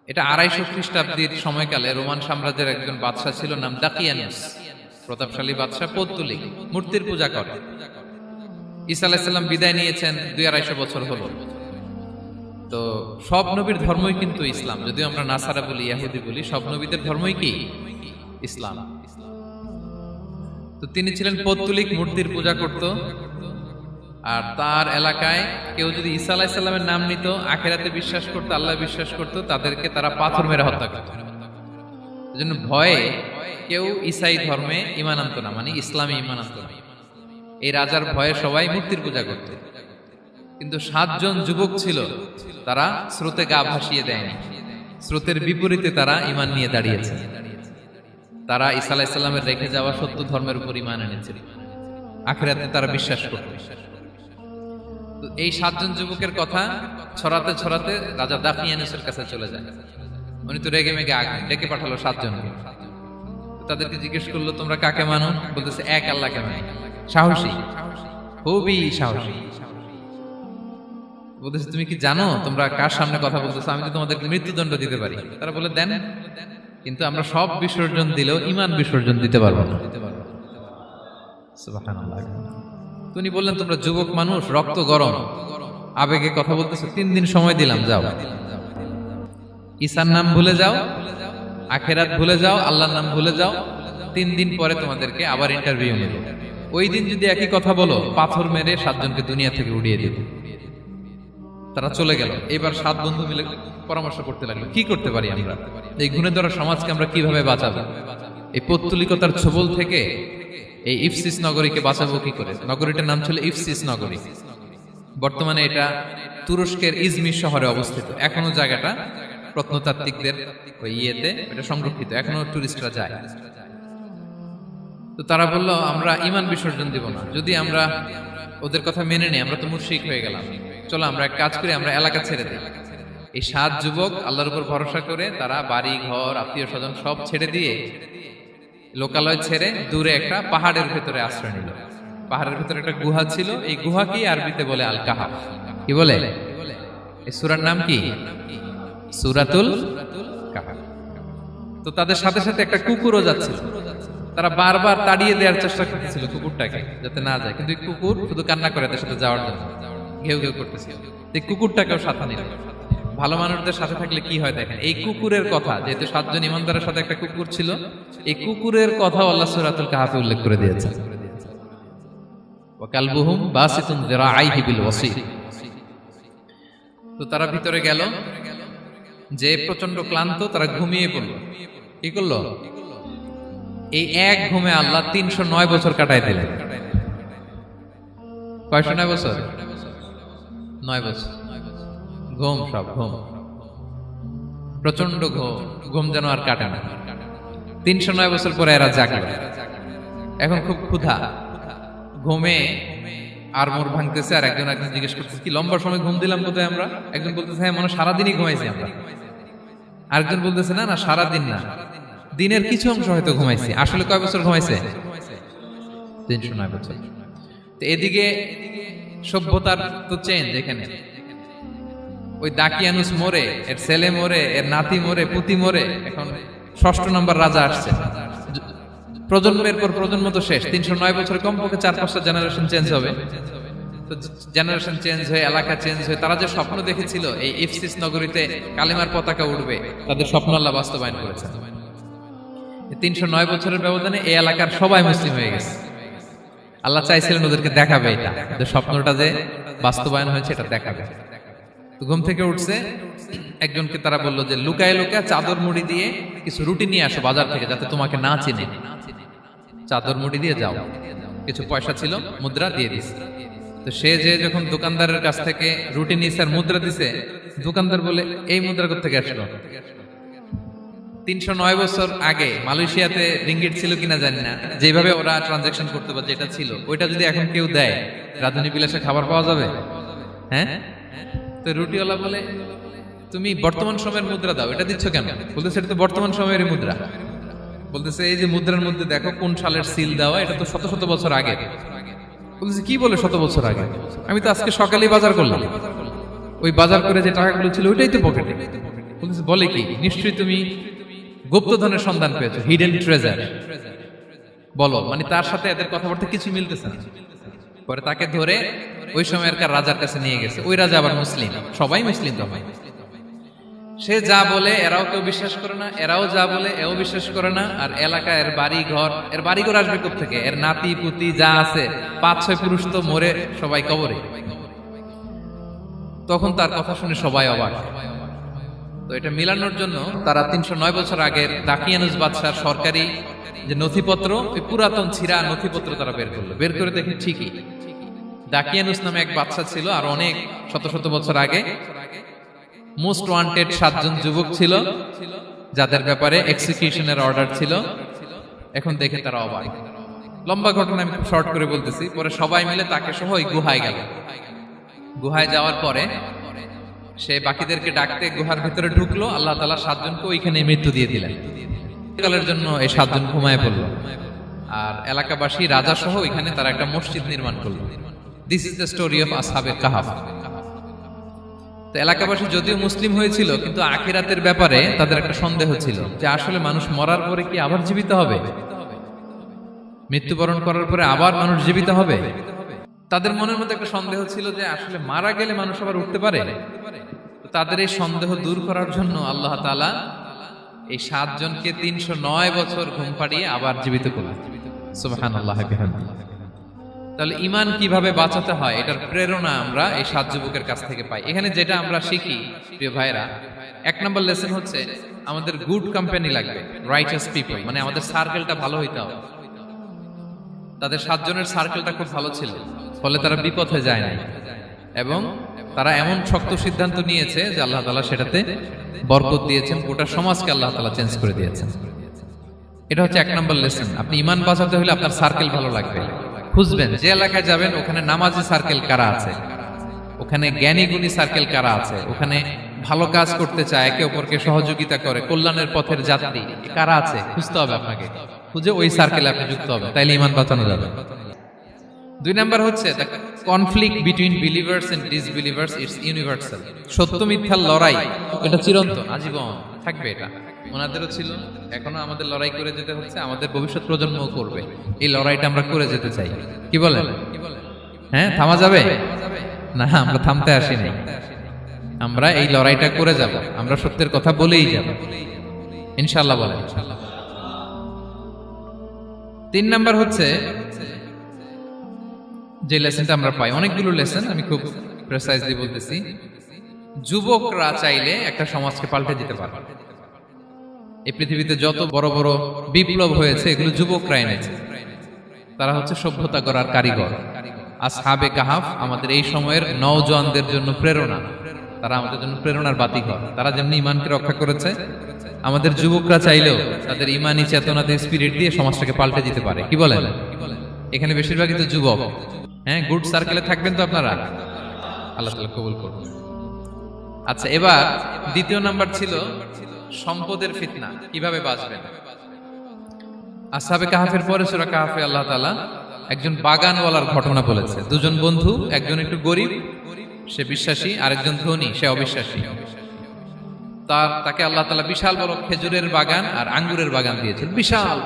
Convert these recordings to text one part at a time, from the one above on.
এটা 250 খ্রিস্টাব্দের সময়কালে রোমান সাম্রাজ্যের একজন বাদশাহ ছিল, নাম দাকিয়ানুস। প্রতাপশালী বাদশাহ, পৌত্তলিক, মূর্তির পূজা করে। ঈসা আলাইহিস সালাম বিদায় নিয়েছেন 250 বছর হলো। তো সব নবীর ধর্মই কিন্তু ইসলাম, যদিও আমরা নাসারা বলি, ইহুদি বলি, সব নবীদের ধর্মই কি ইসলাম। তো তিনি ছিলেন পৌত্তলিক, মূর্তির পূজা করত। আর তার এলাকায় কেউ যদি ঈসা আলাইহিস সালামের নাম নিত, আখিরাতে বিশ্বাস করত, আল্লাহ বিশ্বাস করত, তাদেরকে তারা পাথর মেরে হত্যা করত। এজন্য ভয়ে কেউ ঈসাই ধর্মে ঈমান আনত না, মানে ইসলামে ঈমান আনত না। এই রাজার ভয়ে সবাই মূর্তির পূজা করত। কিন্তু 7 জন যুবক ছিল, তারা স্রোতে গা ভাসিয়ে দেয়নি, স্রোতের বিপরীতে তারা ঈমান নিয়ে দাঁড়িয়েছে। তারা ঈসা আলাইহিস সালামের রেখে যাওয়া সত্য ধর্মের উপর ঈমান এনেছিল, আখিরাতে তারা বিশ্বাস করত। তো এই 7 জন যুবকের কথা ছড়াতে ছড়াতে রাজা দাকিয়ানুসের কাছে চলে যায়। উনি তো রেগে মেগে ডেকে পাঠালো 7 জনকে। তাদেরকে জিজ্ঞেস করলো, তোমরা কাকে মানো? বলতেছে, এক আল্লাহকে মানি। সাহসী, খুবই সাহসী। বলতেছে, তুমি কি জানো তোমরা কার সামনে কথা বলতেছো? আমি তো তোমাদেরকে মৃত্যুদণ্ড দিতে পারি। তারা বলে, দেন, কিন্তু আমরা সব বিসর্জন দিলেও ঈমান বিসর্জন দিতে পারবো না। সুবহানাল্লাহ। তিনি বললেন, তোমরা যুবক মানুষ, রক্ত গরম, আবেগে কথা বলতেছো, 3 দিন সময় দিলাম, যাও, ঈসার নাম ভুলে যাও, আখিরাত ভুলে যাও, আল্লাহর নাম ভুলে যাও। 3 দিন পরে তোমাদেরকে আবার ইন্টারভিউ নেব। ওই দিন যদি একই কথা বলো, পাথর মেরে 7 জনকে দুনিয়া থেকে উড়িয়ে দেব। তারা চলে গেল। এবার 7 বন্ধু মিলে পরামর্শ করতে লাগলো, কি করতে পারি আমরা, এই গুণে ধরা সমাজকে আমরা কিভাবে বাঁচাবো, এই পৌত্তলিকতার ছোবল থেকে এই ইফসিস নগরীকে বাঁচাবো কি করে। নগরীটার নাম ছিল ইফসিস নগরী। বর্তমানে এটা তুরস্কের ইজমির শহরে অবস্থিত। এখনো জায়গাটা প্রত্নতাত্ত্বিকদের ওই ইয়েতে এটা সংরক্ষিত, এখনো টুরিস্টরা যায়। তো তারা বলল, আমরা ঈমান বিসর্জন দিব না, যদি আমরা ওদের কথা মেনে নেই আমরা তো মুশরিক হয়ে গেলাম। চলো আমরা এক কাজ করি, আমরা এলাকা ছেড়ে দিই। এই 7 যুবক আল্লাহর উপর ভরসা করে তারা বাড়ি ঘর, আত্মীয় স্বজন সব ছেড়ে দিয়ে, লোকালয় ছেড়ে দূরে একটা পাহাড়ের ভেতরে আশ্রয় নিল। পাহাড়ের ভেতরে একটা গুহা ছিল, এই গুহাকেই আরবিতে বলে আল কাহাফ। কি বলে? এই সূরার নাম কি? সূরাতুল কাহাফ। তো তাদের সাথে সাথে একটা কুকুরও যাচ্ছিল। তারা বারবার তাড়িয়ে দেওয়ার চেষ্টা করতেছিল কুকুরটাকে, যাতে না যায়, কিন্তু কুকুর শুধু কান্না করে তার সাথে যাওয়ার জন্য, ঘেউ ঘেউ করতেছিল। এই কুকুরটাকেও সাথে নিল। ভালো মানুষদের সাথে থাকলে কি হয় দেখেন, এই কুকুরের কথা, যেহেতু 7 জন ইমানদারের সাথে একটা কুকুর ছিল, এই কুকুরের কথা আল্লাহ সূরাতুল কাহাফে উল্লেখ করে দিয়েছে। ওয়া কালবুহুম বাসিতুন যিরাআইহি বিল ওয়াসিল। তো তারা ভিতরে গেল, যে প্রচন্ড ক্লান্ত, তারা ঘুমিয়ে পড়ল। কি করলো? এই এক ঘুমে আল্লাহ 309 বছর কাটায় দিলেন। কয়শো 9 বছর? 9 বছর ঘুম, সব ঘুম, প্রচন্ড ঘুম, ঘুম যেন আর কাটে না। 309 বছর পরে এরা জাগলো। এখন খুব ক্ষুধা, ঘুমে আর মোর ভাঙতেছে। আর একজন জিজ্ঞেস করতেছে, কি লম্বা সময় ঘুম দিলাম কোথায় আমরা? একজন বলতেছে, হ্যাঁ মনে সারাদিনই ঘুমাইছি আমরা। আরেকজন বলতেছে, না না সারাদিন না, দিনের কিছু অংশ হয়তো ঘুমাইছি। আসলে কয় বছর ঘুমাইছে? 309 বছর। তো এদিকে সভ্যতার তো চেঞ্জ। এখানে ওই দাকিয়ানুস মরে, এর ছেলে মরে, এর নাতি মরে, পুতি মরে, এখন 6ষ্ঠ নম্বর রাজা আসছে। প্রজন্মের পর প্রজন্ম তো শেষ। 309 বছরে কমপক্ষে 4-5টা জেনারেশন চেঞ্জ হবে। তো জেনারেশন চেঞ্জ হয়ে, এলাকা চেঞ্জ হয়ে, তারা যে স্বপ্ন দেখেছিল এই ইফসিস নগরীতে কালিমার পতাকা উঠবে, তাদের স্বপ্ন আল্লাহ বাস্তবায়ন করেছে। 309 বছরের ব্যবধানে এই এলাকার সবাই মুসলিম হয়ে গেছে। আল্লাহ চাইছিলেন ওদেরকে দেখাবে এটা, যে স্বপ্নটা যে বাস্তবায়ন হয়েছে এটা দেখাবে। তো ঘুম থেকে উঠছে, একজনকে তারা বললো যে লুকায় লুকায় চাদর মুড়ি দিয়ে কিছু রুটি নিয়ে আসো বাজার থেকে, যাতে তোমাকে না চিনে। চাদর মুড়ি দিয়ে যাও। কিছু পয়সা ছিল, মুদ্রা দিয়ে দিছে। তো সে যে যখন দোকানদারের কাছ থেকে রুটি নিয়েছে আর মুদ্রা দিছে, দোকানদার বলে, এই মুদ্রা কোত্থেকে আসলো? 309 বছর আগে মালয়েশিয়াতে রিঙ্গিট ছিল কিনা জানি না, যেভাবে ওরা ট্রানজাকশন করতে পারে, যেটা ছিল ওইটা যদি এখন কেউ দেয়, রাধুনী বিলাসে খাবার পাওয়া যাবে? হ্যাঁ। তো রুটিওয়ালা বলে, তুমি বর্তমান সময়ের মুদ্রা দাও, এটা দিচ্ছ কেন? বলতেছে, এটা তো বর্তমান সময়ের মুদ্রা। বলতেছে, এই যে মুদ্রার মধ্যে দেখো কোন সালের সিল দেওয়া, এটা তো শত শত বছর আগে। বলতেছে, কি বলে শত বছর আগে? আমি তো আজকে সকালেই বাজার করলাম, ওই বাজার করে যে টাকাগুলো ছিল ওইটাই তো পকেটে। বলতেছে বলে কি, নিশ্চয়ই তুমি গুপ্তধনের সন্ধান পেয়েছো, হিডেন ট্রেজার, বলো। মানে তার সাথে এদের কথাবার্তা কিছু মিলতেছে না। পরে তাকে ধরে ওই সময়কার রাজার কাছে নিয়ে গেছে। ওই রাজা আবার মুসলিম, সবাই মুসলিম তো হয়। সে যা বলে এরাও কেউ বিশ্বাস করে না, এরাও যা বলে এও বিশ্বাস করে না। আর এলাকা এর বাড়ি ঘর আসবে কোত্থেকে? এর নাতি পুতি যা আছে 5-6 পুরুষ তো মরে সবাই কবরে। তখন তার কথা শুনে সবাই অবাক। তো এটা মিলানোর জন্য তারা 309 বছর আগের দাকিয়ানুস বাদশার সরকারি যে নথিপত্র, ওই পুরাতন ছিঁড়া নথিপত্র তারা বের করলো। বের করে দেখে ঠিকই দাকিয়ানুস নামে এক বাদশা ছিল, আর অনেক শত শত বছর আগে মোস্ট ওয়ান্টেড 7 জন যুবক ছিল, যাদের ব্যাপারে এক্সিকিউশনের অর্ডার ছিল। এখন দেখে তারা অবাক। লম্বা ঘটনা আমি খুব শর্ট করে বলতেছি। পরে সবাই মিলে তাকে সহ ওই গুহায় গেল। গুহায় যাওয়ার পরে সে বাকিদেরকে ডাকতে গুহার ভিতরে ঢুকলো। আল্লাহ তাআলা 7 জনকে ওইখানে মৃত্যু দিয়ে দিলেন। কালের জন্য এই 7 জন ঘুমায় পড়লো। আর এলাকাবাসী রাজা সহ ওইখানে তারা একটা মসজিদ নির্মাণ করলো। This is the story of আসহাবে কাহাফ। তো এলাকাবাসী যদিও মুসলিম হয়েছিল, কিন্তু আখিরাতের ব্যাপারে তাদের একটা সন্দেহ ছিল যে আসলে মানুষ মরার পরে কি আবার জীবিত হবে? মৃত্যুবরণ করার পরে আবার মানুষ জীবিত হবে? তাদের মনের মধ্যে একটা সন্দেহ ছিল যে আসলে মারা গেলে মানুষ আবার উঠতে পারে। তাদের এই সন্দেহ দূর করার জন্য আল্লাহ তাআলা এই 7 জনকে 309 বছর ঘুম পাড়িয়ে আবার জীবিত করলেন। সুবহানাল্লাহ বিহামদিহি। তাহলে ঈমান কিভাবে বাঁচাতে হয়, এটার প্রেরণা আমরা এই 7 যুবকের কাছ থেকে পাই। এখানে যেটা আমরা শিখি প্রিয় ভাইরা, 1 নম্বর লেসন হচ্ছে আমাদের গুড কোম্পানি লাগবে, রাইটাস পিপল। মানে আমাদের সার্কেলটা ভালো হইতে হবে। তাদের 7 জনের সার্কেলটা খুব ভালো ছিল, ফলে তারা বিপথে যায় না, এবং তারা এমন শক্ত সিদ্ধান্ত নিয়েছে যে আল্লাহ তাআলা সেটাতে বরকত দিয়েছেন। গোটা সমাজকে আল্লাহ তাআলা চেঞ্জ করে দিয়েছেন। এটা হচ্ছে 1 নম্বর লেসন। আপনি ঈমান বাঁচাতে হলে আপনার সার্কেল ভালো লাগবে। খুঁজবেন যে এলাকায় যাবেন ওখানে নামাজি সার্কেল কারা আছে, ওখানে জ্ঞানী গুণী সার্কেল কারা আছে, ওখানে ভালো কাজ করতে চায়, একে অপরকে সহযোগিতা করে, কল্যাণের পথের যাত্রী কারা আছে খুঁজতে হবে আপনাকে। খুঁজে ওই সার্কেলে আপনি যুক্ত হবে, তাইলে ঈমান বাঁচানো যাবে। 2 নাম্বার হচ্ছে the conflict between believers and disbelievers it's universal. সত্য মিথ্যার লড়াই, এটা চিরন্তন, আজীবন থাকবে। এটা ওনাদেরও ছিল, এখনো আমাদের লড়াই করে যেতে হচ্ছে, আমাদের ভবিষ্যৎ প্রজন্মও করবে। এই লড়াইটা আমরা করে যেতে চাই। কি বলেন? হ্যাঁ, থামা যাবে না? আমরা থামতে আসি নাই, আমরা এই লড়াইটা করে যাব। আমরা সত্যের কথা বলেই যাব ইনশাআল্লাহ। বলেন। 3 নাম্বার হচ্ছে যে লেসনটা আমরা পাই, অনেকগুলো লেসন, আমি খুব প্রেসাইজলি বলতেছি। যুবকরা চাইলে একটা সমাজকে পাল্টে দিতে পারে। এই পৃথিবীতে যত বড় বড় বিপ্লব হয়েছে এগুলো যুবকরা এনেছে। তারা হচ্ছে সভ্যতা গড়ার কারিগর। আসহাবে কাহাফ আমাদের এই সময়ের নওজওয়ানদের জন্য প্রেরণা। তারা আমাদের জন্য প্রেরণার বাতিঘর। তারা যেমনি ঈমানকে রক্ষা করেছে, আমাদের যুবকরা চাইলেও তাদের ঈমানি চেতনাতে স্পিরিট দিয়ে সমাজটাকে পাল্টে দিতে পারে। কি বলেন? এখানে বেশিরভাগই তো যুবক। হ্যাঁ, গুড সার্কেলে থাকবেন তো আপনারা? আল্লাহ তাআলা কবুল করুন। আচ্ছা, এবার 2 নাম্বার ছিল সম্পদের ফিতনা, কিভাবে বাঁচবেন। আসহাবে কাহাফের পরে সূরা কাহাফে আল্লাহ তাআলা একজন বাগানওয়ালার ঘটনা বলেছে। 2 জন বন্ধু, একজন একটু গরিব, সে বিশ্বাসী, আরেকজন ধনী, সে অবিশ্বাসী। তাকে আল্লাহ তাআলা বিশাল বড় খেজুরের বাগান আর আঙ্গুরের বাগান দিয়েছেন, বিশাল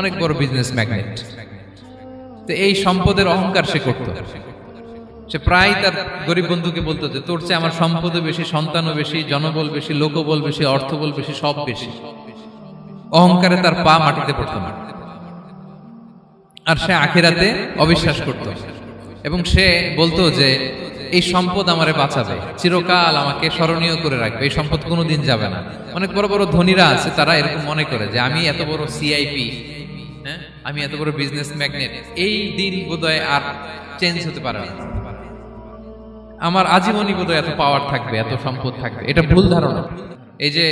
অনেক বড় বিজনেস ম্যাগনেট। তো এই সম্পদের অহংকার সে করত। সে প্রায় তার গরিব বন্ধুকে বলতো যে তোর চেয়ে আমার সম্পদও বেশি, সন্তানও বেশি, জনবল বেশি, লোকবল বেশি, অর্থবল বেশি, সব বেশি। অহংকারে তার পা মাটিতে পড়তো না। আর সে আখিরাতে অবিশ্বাস করত, এবং সে বলতো যে এই সম্পদ আমারে বাঁচাবে, চিরকাল আমাকে স্মরণীয় করে রাখবে, এই সম্পদ কোনোদিন যাবে না। অনেক বড় বড় ধনীরা আছে, তারা এরকম মনে করে যে আমি এত বড় সিআইপি, হ্যাঁ, আমি এত বড় বিজনেস ম্যাগনেট, এই দিন বোধহয় আর চেঞ্জ হতে পারে না, আমার আজীবনই বোধহয় এত পাওয়ার থাকবে, এত সম্পদ থাকবে। এটা ভুল ধারণা। এই যে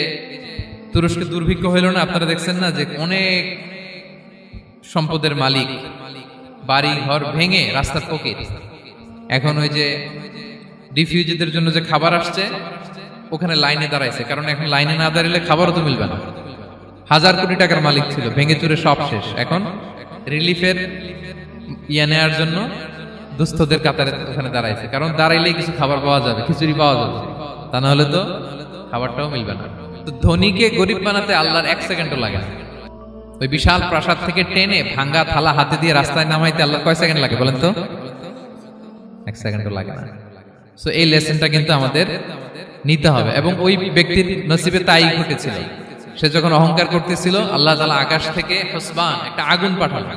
তুরস্কে দুর্ভিক্ষ হইল না, আপনারা দেখছেন না যে অনেক সম্পদের মালিক বাড়ি ঘর ভেঙে রাস্তার পকেট। এখন ওই যে রিফিউজিদের জন্য যে খাবার আসছে ওখানে লাইনে দাঁড়াইছে, কারণ এখন লাইনে না দাঁড়ালে খাবারও তো মিলবে না। 1000 কোটি টাকার মালিক ছিল, ভেঙে চুরে সব শেষ। এখন রিলিফের নেওয়ার জন্য দুস্থদের কাতারে ওখানে দাঁড়াইছে, কারণ দাঁড়াইলেই কিছু খাবার পাওয়া যাবে, খিচুড়ি পাওয়া যাবে, তা না হলে তো খাবারটাও মিলবে না। তো ধনীকে গরিব বানাতে আল্লাহর 1 সেকেন্ডও লাগে না। ওই বিশাল প্রাসাদ থেকে টেনে ভাঙ্গা থালা হাতে দিয়ে রাস্তায় নামাইতে আল্লাহর কয় সেকেন্ড লাগে বলেন তো? 1 সেকেন্ডও লাগে না। সো এই লেসনটা কিন্তু আমাদের নিতে হবে। এবং ওই ব্যক্তির নসিবে তাই ঘটেছিল। সে যখন অহংকার করতেছিল, আল্লাহ তাআলা আকাশ থেকে হুসবান একটা আগুন পাঠালো।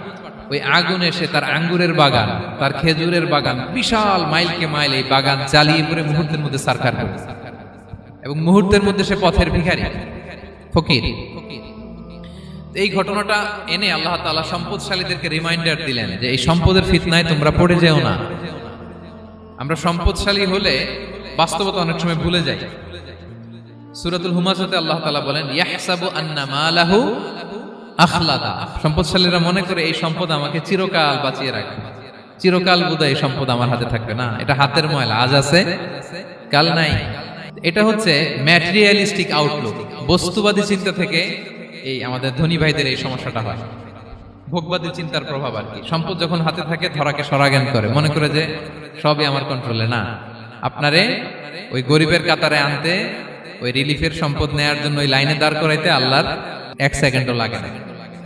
ওই আগুন এসে তার আঙ্গুরের বাগান, তার খেজুরের বাগান, বিশাল মাইলকে মাইল এই বাগান জ্বালিয়ে পুরো মুহূর্তের মধ্যে সারখার করে। এবং মুহূর্তের মধ্যে সে পথের ভিখারি, ফকির। এই ঘটনাটা এনে আল্লাহ তাআলা সম্পদশালীদেরকে রিমাইন্ডার দিলেন যে এই সম্পদের ফিতনায় তোমরা পড়ে যেও না। আমরা সম্পদশালী হলে বাস্তবতা অনেক সময় ভুলে যাই। সূরাতুল হুমাযাতে আল্লাহ তাআলা বলেন, ইয়াহসাবু আন্না মালাহু আখলাদা। সম্পদশালীরা মনে করে এই সম্পদ আমাকে চিরকাল বাঁচিয়ে রাখবে, চিরকাল বোধহয় এই সম্পদ আমার হাতে থাকবে। না, এটা হাতের ময়লা, আজ আছে কাল নাই। এটা হচ্ছে ম্যাটেরিয়ালিস্টিক আউটলুক, বস্তুবাদী চিন্তা থেকে এই আমাদের ধনী ভাইদের এই সমস্যাটা হয়। ভোগবাদী চিন্তার প্রভাব আর কি। সম্পদ যখন হাতে থাকে ধরাকে সরাজ্ঞান করে, মনে করে যে সবই আমার কন্ট্রোলে। না, আপনারে ওই গরিবের কাতারে আনতে, ওই রিলিফের সম্পদ নেয়ার জন্য ওই লাইনে দাঁড় করাইতে আল্লাহর 1 সেকেন্ডও লাগে না।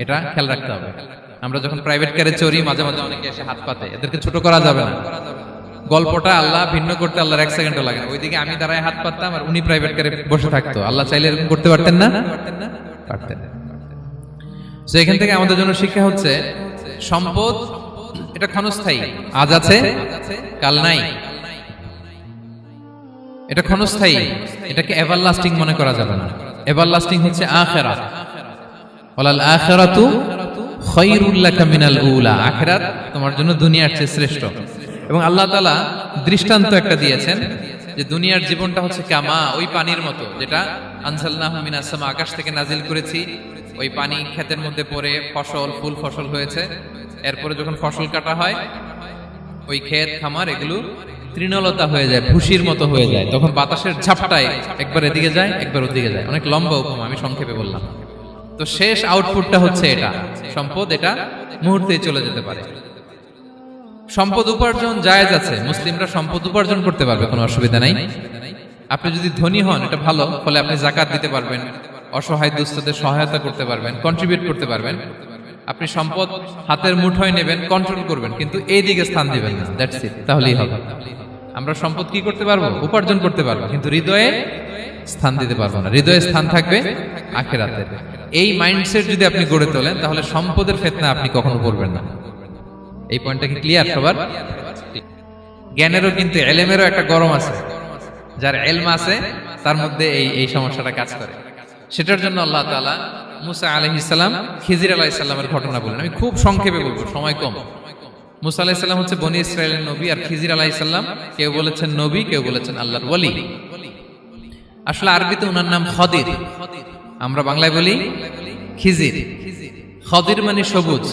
এটা খেয়াল রাখতে হবে। আমরা যখন প্রাইভেট কারে চড়ি, মাঝে মাঝে অনেকে এসে হাত পাতে, এদেরকে ছোট করা যাবে না। গল্পটা আল্লাহ ভিন্ন করতে আল্লাহর 1 সেকেন্ডও লাগে না। ওইদিকে আমি দাঁড়ায় হাত পাততাম আর উনি প্রাইভেট কারে বসে থাকতো। আল্লাহ চাইলে এরকম করতে পারতেন না? পারতেন। তো এখান থেকে আমাদের জন্য শিক্ষা হচ্ছে, সম্পদ এটা ক্ষণস্থায়ী, আজ আছে কাল নাই। এটা ক্ষণস্থায়ী, এটাকে এভারলাস্টিং মনে করা যাবে না। এভারলাস্টিং হচ্ছে আখিরাত। ওয়ালাল আখিরাতু খায়রুল লাকা মিনাল উলা। আখিরাত তোমার জন্য দুনিয়ার চেয়ে শ্রেষ্ঠ। এবং আল্লাহ তাআলা দৃষ্টান্ত একটা দিয়েছেন যে দুনিয়ার জীবনটা হচ্ছে কামা, ওই পানির মতো যেটা আনজালনাহু মিনাস সামা, আকাশ থেকে নাজিল করেছি। ওই পানি ক্ষেতের মধ্যে পড়ে ফসল, ফুল ফসল হয়েছে। এরপরে যখন ফসল কাটা হয়, ওই ক্ষেত খামার এগুলো তৃণলতা হয়ে যায়, ভুসির মতো হয়ে যায়। তখন বাতাসের ঝাপটায় একবার এদিকে যায়, একবার ওদিকে যায়। অনেক লম্বা উপমা, আমি সংক্ষেপে বললাম। তো শেষ আউটপুটটা হচ্ছে এটা, সম্পদ এটা মুহূর্তেই চলে যেতে পারে। সম্পদ উপার্জন জায়েজ আছে, মুসলিমরা সম্পদ উপার্জন করতে পারবে, কোনো অসুবিধা নাই। আপনি যদি ধনী হন এটা ভালো, ফলে আপনি যাকাত দিতে পারবেন, অসহায় দুস্থদের সহায়তা করতে পারবেন, কন্ট্রিবিউট করতে পারবেন। আপনি সম্পদ হাতের মুঠোয় নেবেন, কন্ট্রোল করবেন, কিন্তু এই দিকে স্থান দিবেন না। দ্যাটস ইট, তাহলেই হবে। আমরা সম্পদ কি করতে পারবো? উপার্জন করতে পারবো, কিন্তু হৃদয়ে স্থান দিতে পারবো না। হৃদয়ে স্থান থাকবে আখিরাতে। এই মাইন্ডসেট যদি আপনি গড়ে তোলেন, তাহলে সম্পদের ফিতনা আপনি কখনো পড়বেন না। এই পয়েন্টটা কি ক্লিয়ার সবার? জ্ঞানেরও কিন্তু ইলমেরও একটা গরম আছে। যার ইলম আছে তার মধ্যে এই সমস্যাটা কাজ করে। সেটার জন্য আল্লাহ তাআলা মুসা আলাইহিস সালাম, খিজির আলাইহিস সালামের ঘটনা বলেন। আমি খুব সংক্ষেপে বলবো, সময় কম। মুসা আলাইহিস সালাম হচ্ছে বনি ইসরাইলের নবী, আর খিজির আলাইহিস সালাম কেউ বলেছেন নবী, কেউ বলেছেন আল্লাহর ওলি। আসলে আরবিতে ওনার নাম খদির, আমরা বাংলায় বলি খিজির। খদির মানে সবুজ।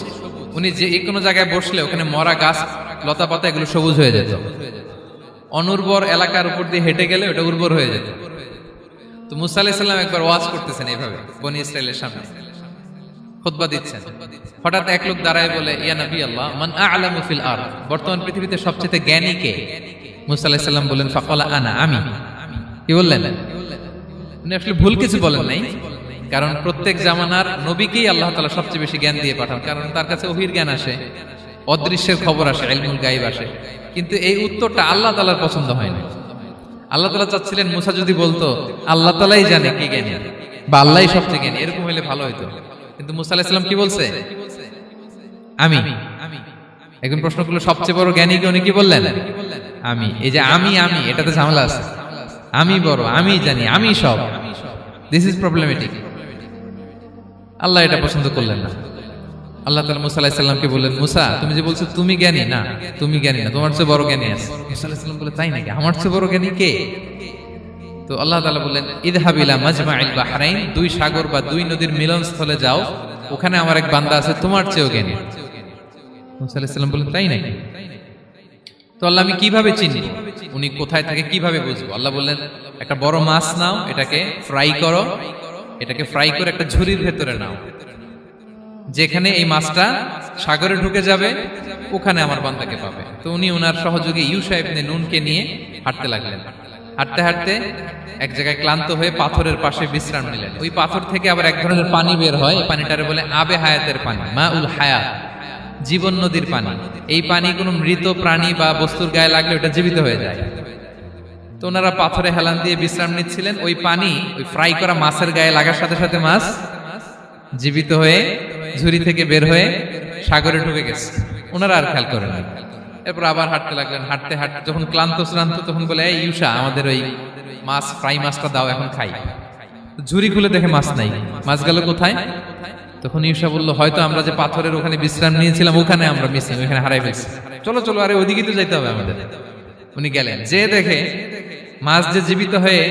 উনি যে কোনো জায়গায় বসলে ওখানে মরা গাছ, লতা পাতা এগুলো সবুজ হয়ে যেত। অনুর্বর এলাকার উপর দিয়ে হেঁটে গেলে ওটা উর্বর হয়ে যেত। তো মুসা আলাইহিস সালাম একবার ওয়াজ করতেছেন এইভাবে বনি ইসরাইলের সামনে, খুতবা দিচ্ছেন। হঠাৎ এক লোক দাঁড়ায় বলে, ইয়া নবী আল্লাহ, মান আ'লামু ফিল আরদ, বর্তমান পৃথিবীতে সবচেয়ে জ্ঞানী কে? মুসা আলাইহিস সালাম বলেন, ফাকালা আনা, আমি। কি বললেন? উনি আসলে ভুল কিছু বলেন নাই, কারণ প্রত্যেক জামানার নবীকেই আল্লাহ তাআলা সবচেয়ে বেশি জ্ঞান দিয়ে পাঠান, কারণ তার কাছে ওহীর জ্ঞান আসে, অদৃশ্যের খবর আসে, ইলমুল গায়ব আসে। কিন্তু এই উত্তরটা আল্লাহ তাআলার পছন্দ হয় না। আল্লাহ তাআলা চাচ্ছিলেন মুসা যদি বলতো আল্লাহ তাআলাই জানে কে জ্ঞানী, বা আল্লাহই সবচেয়ে জ্ঞানী, এরকম হলে ভালো হতো। কিন্তু মুসা আলাইহিস সালাম কি বলছে? আমি। এখন প্রশ্ন করলো, সবচেয়ে বড় জ্ঞানী কে? উনি কি বললেন? আমি। এই যে আমি এটাতে ঝামেলা আছে। আমি বড়, আমি জানি, আমি সব। This is problematic. আল্লাহ এটা পছন্দ করলেন না। আল্লাহ তাআলা মুসা আলাইহিস সালামকে বললেন, মুসা তুমি যে বলছো তুমি জ্ঞানী, না তুমি জ্ঞানী না, তোমার চেয়ে বড় জ্ঞানী আছে। মুসা আলাইহিস সালাম বলে, তাই নাকি? আমার চেয়ে বড় জ্ঞানী কে? তো আল্লাহ তাআলা বললেন, ইযহাব ইলা মাজমাইল বাহরাইন, দুই সাগর বা দুই নদীর মিলনস্থলে যাও, ওখানে আমার এক বান্দা আছে তোমার চেয়েও জ্ঞানী। মুসা আলাইহিস সালাম বললেন, তাই নাকি? তো আল্লাহ, আমি কিভাবে চিনব উনি কোথায় থাকে, কিভাবে বুঝবো? আল্লাহ বললেন, একটা বড় মাছ নাও, এটাকে ফ্রাই করো, এটাকে ফ্রাই করে একটা ঝুড়ির ভেতরে নাও, যেখানে এই মাছটা সাগরে ঢুকে যাবে ওখানে আমার বান্দাকে পাবে। তো উনি ওনার সহযোগী ইউশা ইবনে নুনকে নিয়ে হাঁটতে লাগলেন। হাঁটতে হাঁটতে এক জায়গায় ক্লান্ত হয়ে পাথরের পাশে বিশ্রাম নিলেন। ওই পাথর থেকে আবার এক ধরনের পানি বের হয়, এই পানিটারে বলে আবে হায়াতের পানি, মা উল হায়াত, জীবন নদীর পানি। এই পানি কোনো মৃত প্রাণী বা বস্তুর গায়ে লাগলে ওটা জীবিত হয়ে যায়। তো ওনারা পাথরে হেলান দিয়ে বিশ্রাম নিচ্ছিলেন, ওই পানি ওই ফ্রাই করা মাছের গায়ে লাগার সাথে সাথে মাছ জীবিত হয়ে ঝুড়ি থেকে বের হয়ে সাগরে ঢুকে গেছে। ওনারা আর খেয়াল করেন না। এরপর আবার হাঁটতে লাগলেন। হাঁটতে হাঁটতে যখন ক্লান্ত শ্রান্ত তখন বলে, এই ইউসা, আমাদের ওই মাছ ফ্রাই মাছটা দাও, এখন খাই। ঝুড়ি খুলে দেখে মাছ নাই। মাছ গেল কোথায়? তখন ইউসা বলল, হয়তো আমরা যে পাথরের ওখানে বিশ্রাম নিয়েছিলাম ওখানে আমরা মিসিং, ওখানে হারাই ফেলছি। চলো চলো, আরে ওদিকে তো যাইতে হবে আমাদের। উনি গেলেন, যে দেখে মাছ যে জীবিত হয়ে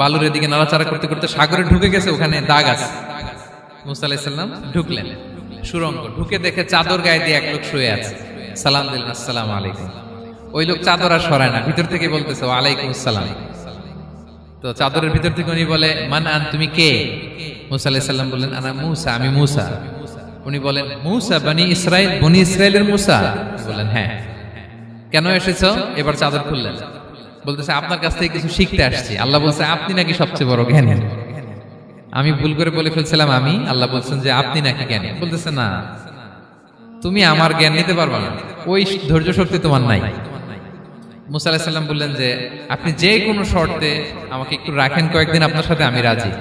বালুর দিকে নাড়াচাড়া করতে করতে সাগরে ঢুকে গেছে, ওখানে দাগ আছে। মুসা আলাইহিস সালাম ঢুকলেন সুরঙ্গ, ঢুকে দেখে চাদর গায়ে দিয়ে এক লোক শুয়ে আছে। সালাম দিলেন, আসসালামু আলাইকুম। ওই লোক চাদর আর সরায় না, ভিতর থেকে বলতেছে ওয়ালাইকুম আসসালাম। তো চাদরের ভিতর থেকে উনি বলে, মান আন, তুমি কে? মুসা আলাইহিস সালাম বললেন, আনা মুসা, আমি মুসা। উনি বলেন, মুসা বনি ইসরাইল, বনি ইসরাইলের মুসা? বললেন, হ্যাঁ। কেন এসেছো? এবার চাদর খুললেন। বলতেছে, আপনার কাছ থেকে কিছু শিখতে আসছি। আল্লাহ বলছে, আপনি নাকি সবচেয়ে বড় জ্ঞানী। আমি ভুল করে বলে ফেলছিলাম আমি, আল্লাহ বলছেন যে আপনি নাকি জ্ঞানী। বলতেছে, না, তুমি আমার জ্ঞান নিতে পারবা না, ওই ধৈর্য শক্তি তোমার নাই। মুসা আলাইহিস সালাম বললেন যে আপনি যে কোনো শর্তে আমাকে একটু রাখেন কয়েকদিন, আপনার সাথে আমি রাজি।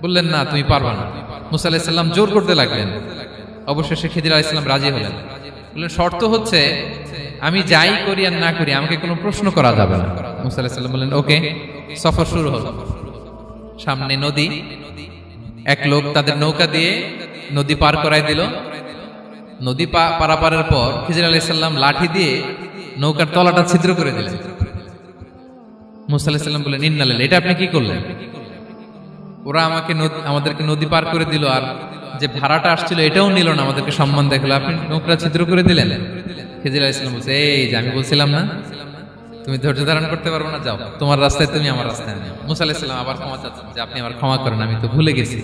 বললেন, না, তুমি পারবা না। মুসা আলাইহিস সালাম জোর করতে লাগলেন। অবশেষে খিদির আলাইহিস সালাম রাজি হলেন। বললেন, শর্ত হচ্ছে আমি যাই করি আর না করি আমাকে কোনো প্রশ্ন করা যাবে না। মুসা আলাইহিস সালাম বললেন, ওকে। সফর শুরু হলো। সামনে নদী, এক লোক তাদের নৌকা দিয়ে নদী পার করায় দিল। নদী পারাপারের পর খিজির আলাইহিস সালাম লাঠি দিয়ে নৌকার তলাটা ছিদ্র করে দিলেন। মুসা আলাইহিস সালাম বললেন, ইন্না লিল্লাহি, এটা আপনি কি করলেন? ওরা আমাদেরকে নদী পার করে দিল, আর যে ভাড়াটা আসছিল এটাও নিল না, আমাদেরকে সম্মান দেখালো, আপনি নৌকা ছিদ্র করে দিলেন। খিজির আলাইহিস সালাম বলছে, এই যে আমি বলছিলাম না তুমি ধৈর্য ধারণ করতে পারবে না, যাও তোমার রাস্তায় তুমি, আমার রাস্তায় আমি। মুসা আলাইহিস সালাম আবার ক্ষমা চাচ্ছেন যে আপনি আমার ক্ষমা করেন, আমি তো ভুলে গেছি,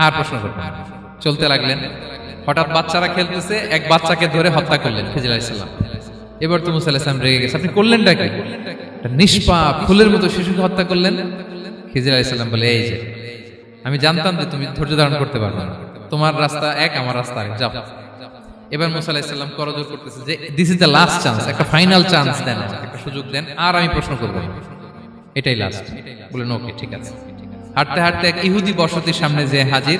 আর প্রশ্ন করবেন না। চলতে লাগলেন। হঠাৎ বাচ্চারা খেলতেছে, এক বাচ্চাকে ধরে হত্যা করলেন খিজির আলাইহিস সালাম। এবার তো মুসা আলাইহিস সালাম রেগে গেছে, আপনি করলেনটা কি? নিষ্পাপ ফুলের মতো শিশুকে হত্যা করলেন। খিজির আলাইহিস সালাম বলে, এই যে আমি জানতাম যে তুমি ধৈর্য ধারণ করতে পারবে না, তোমার রাস্তা এক, আমার রাস্তা এক, যাও। এবার মুসা আলাইহিস সালাম করজোর করতেছে যে this is the last chance, একটা ফাইনাল চান্স দেন, একটা সুযোগ দেন, আর আমি প্রশ্ন করব না, এটাই লাস্ট। বলেন, ওকে, ঠিক আছে। হাঁটতে হাঁটতে এক ইহুদি বসতির সামনে যে হাজির,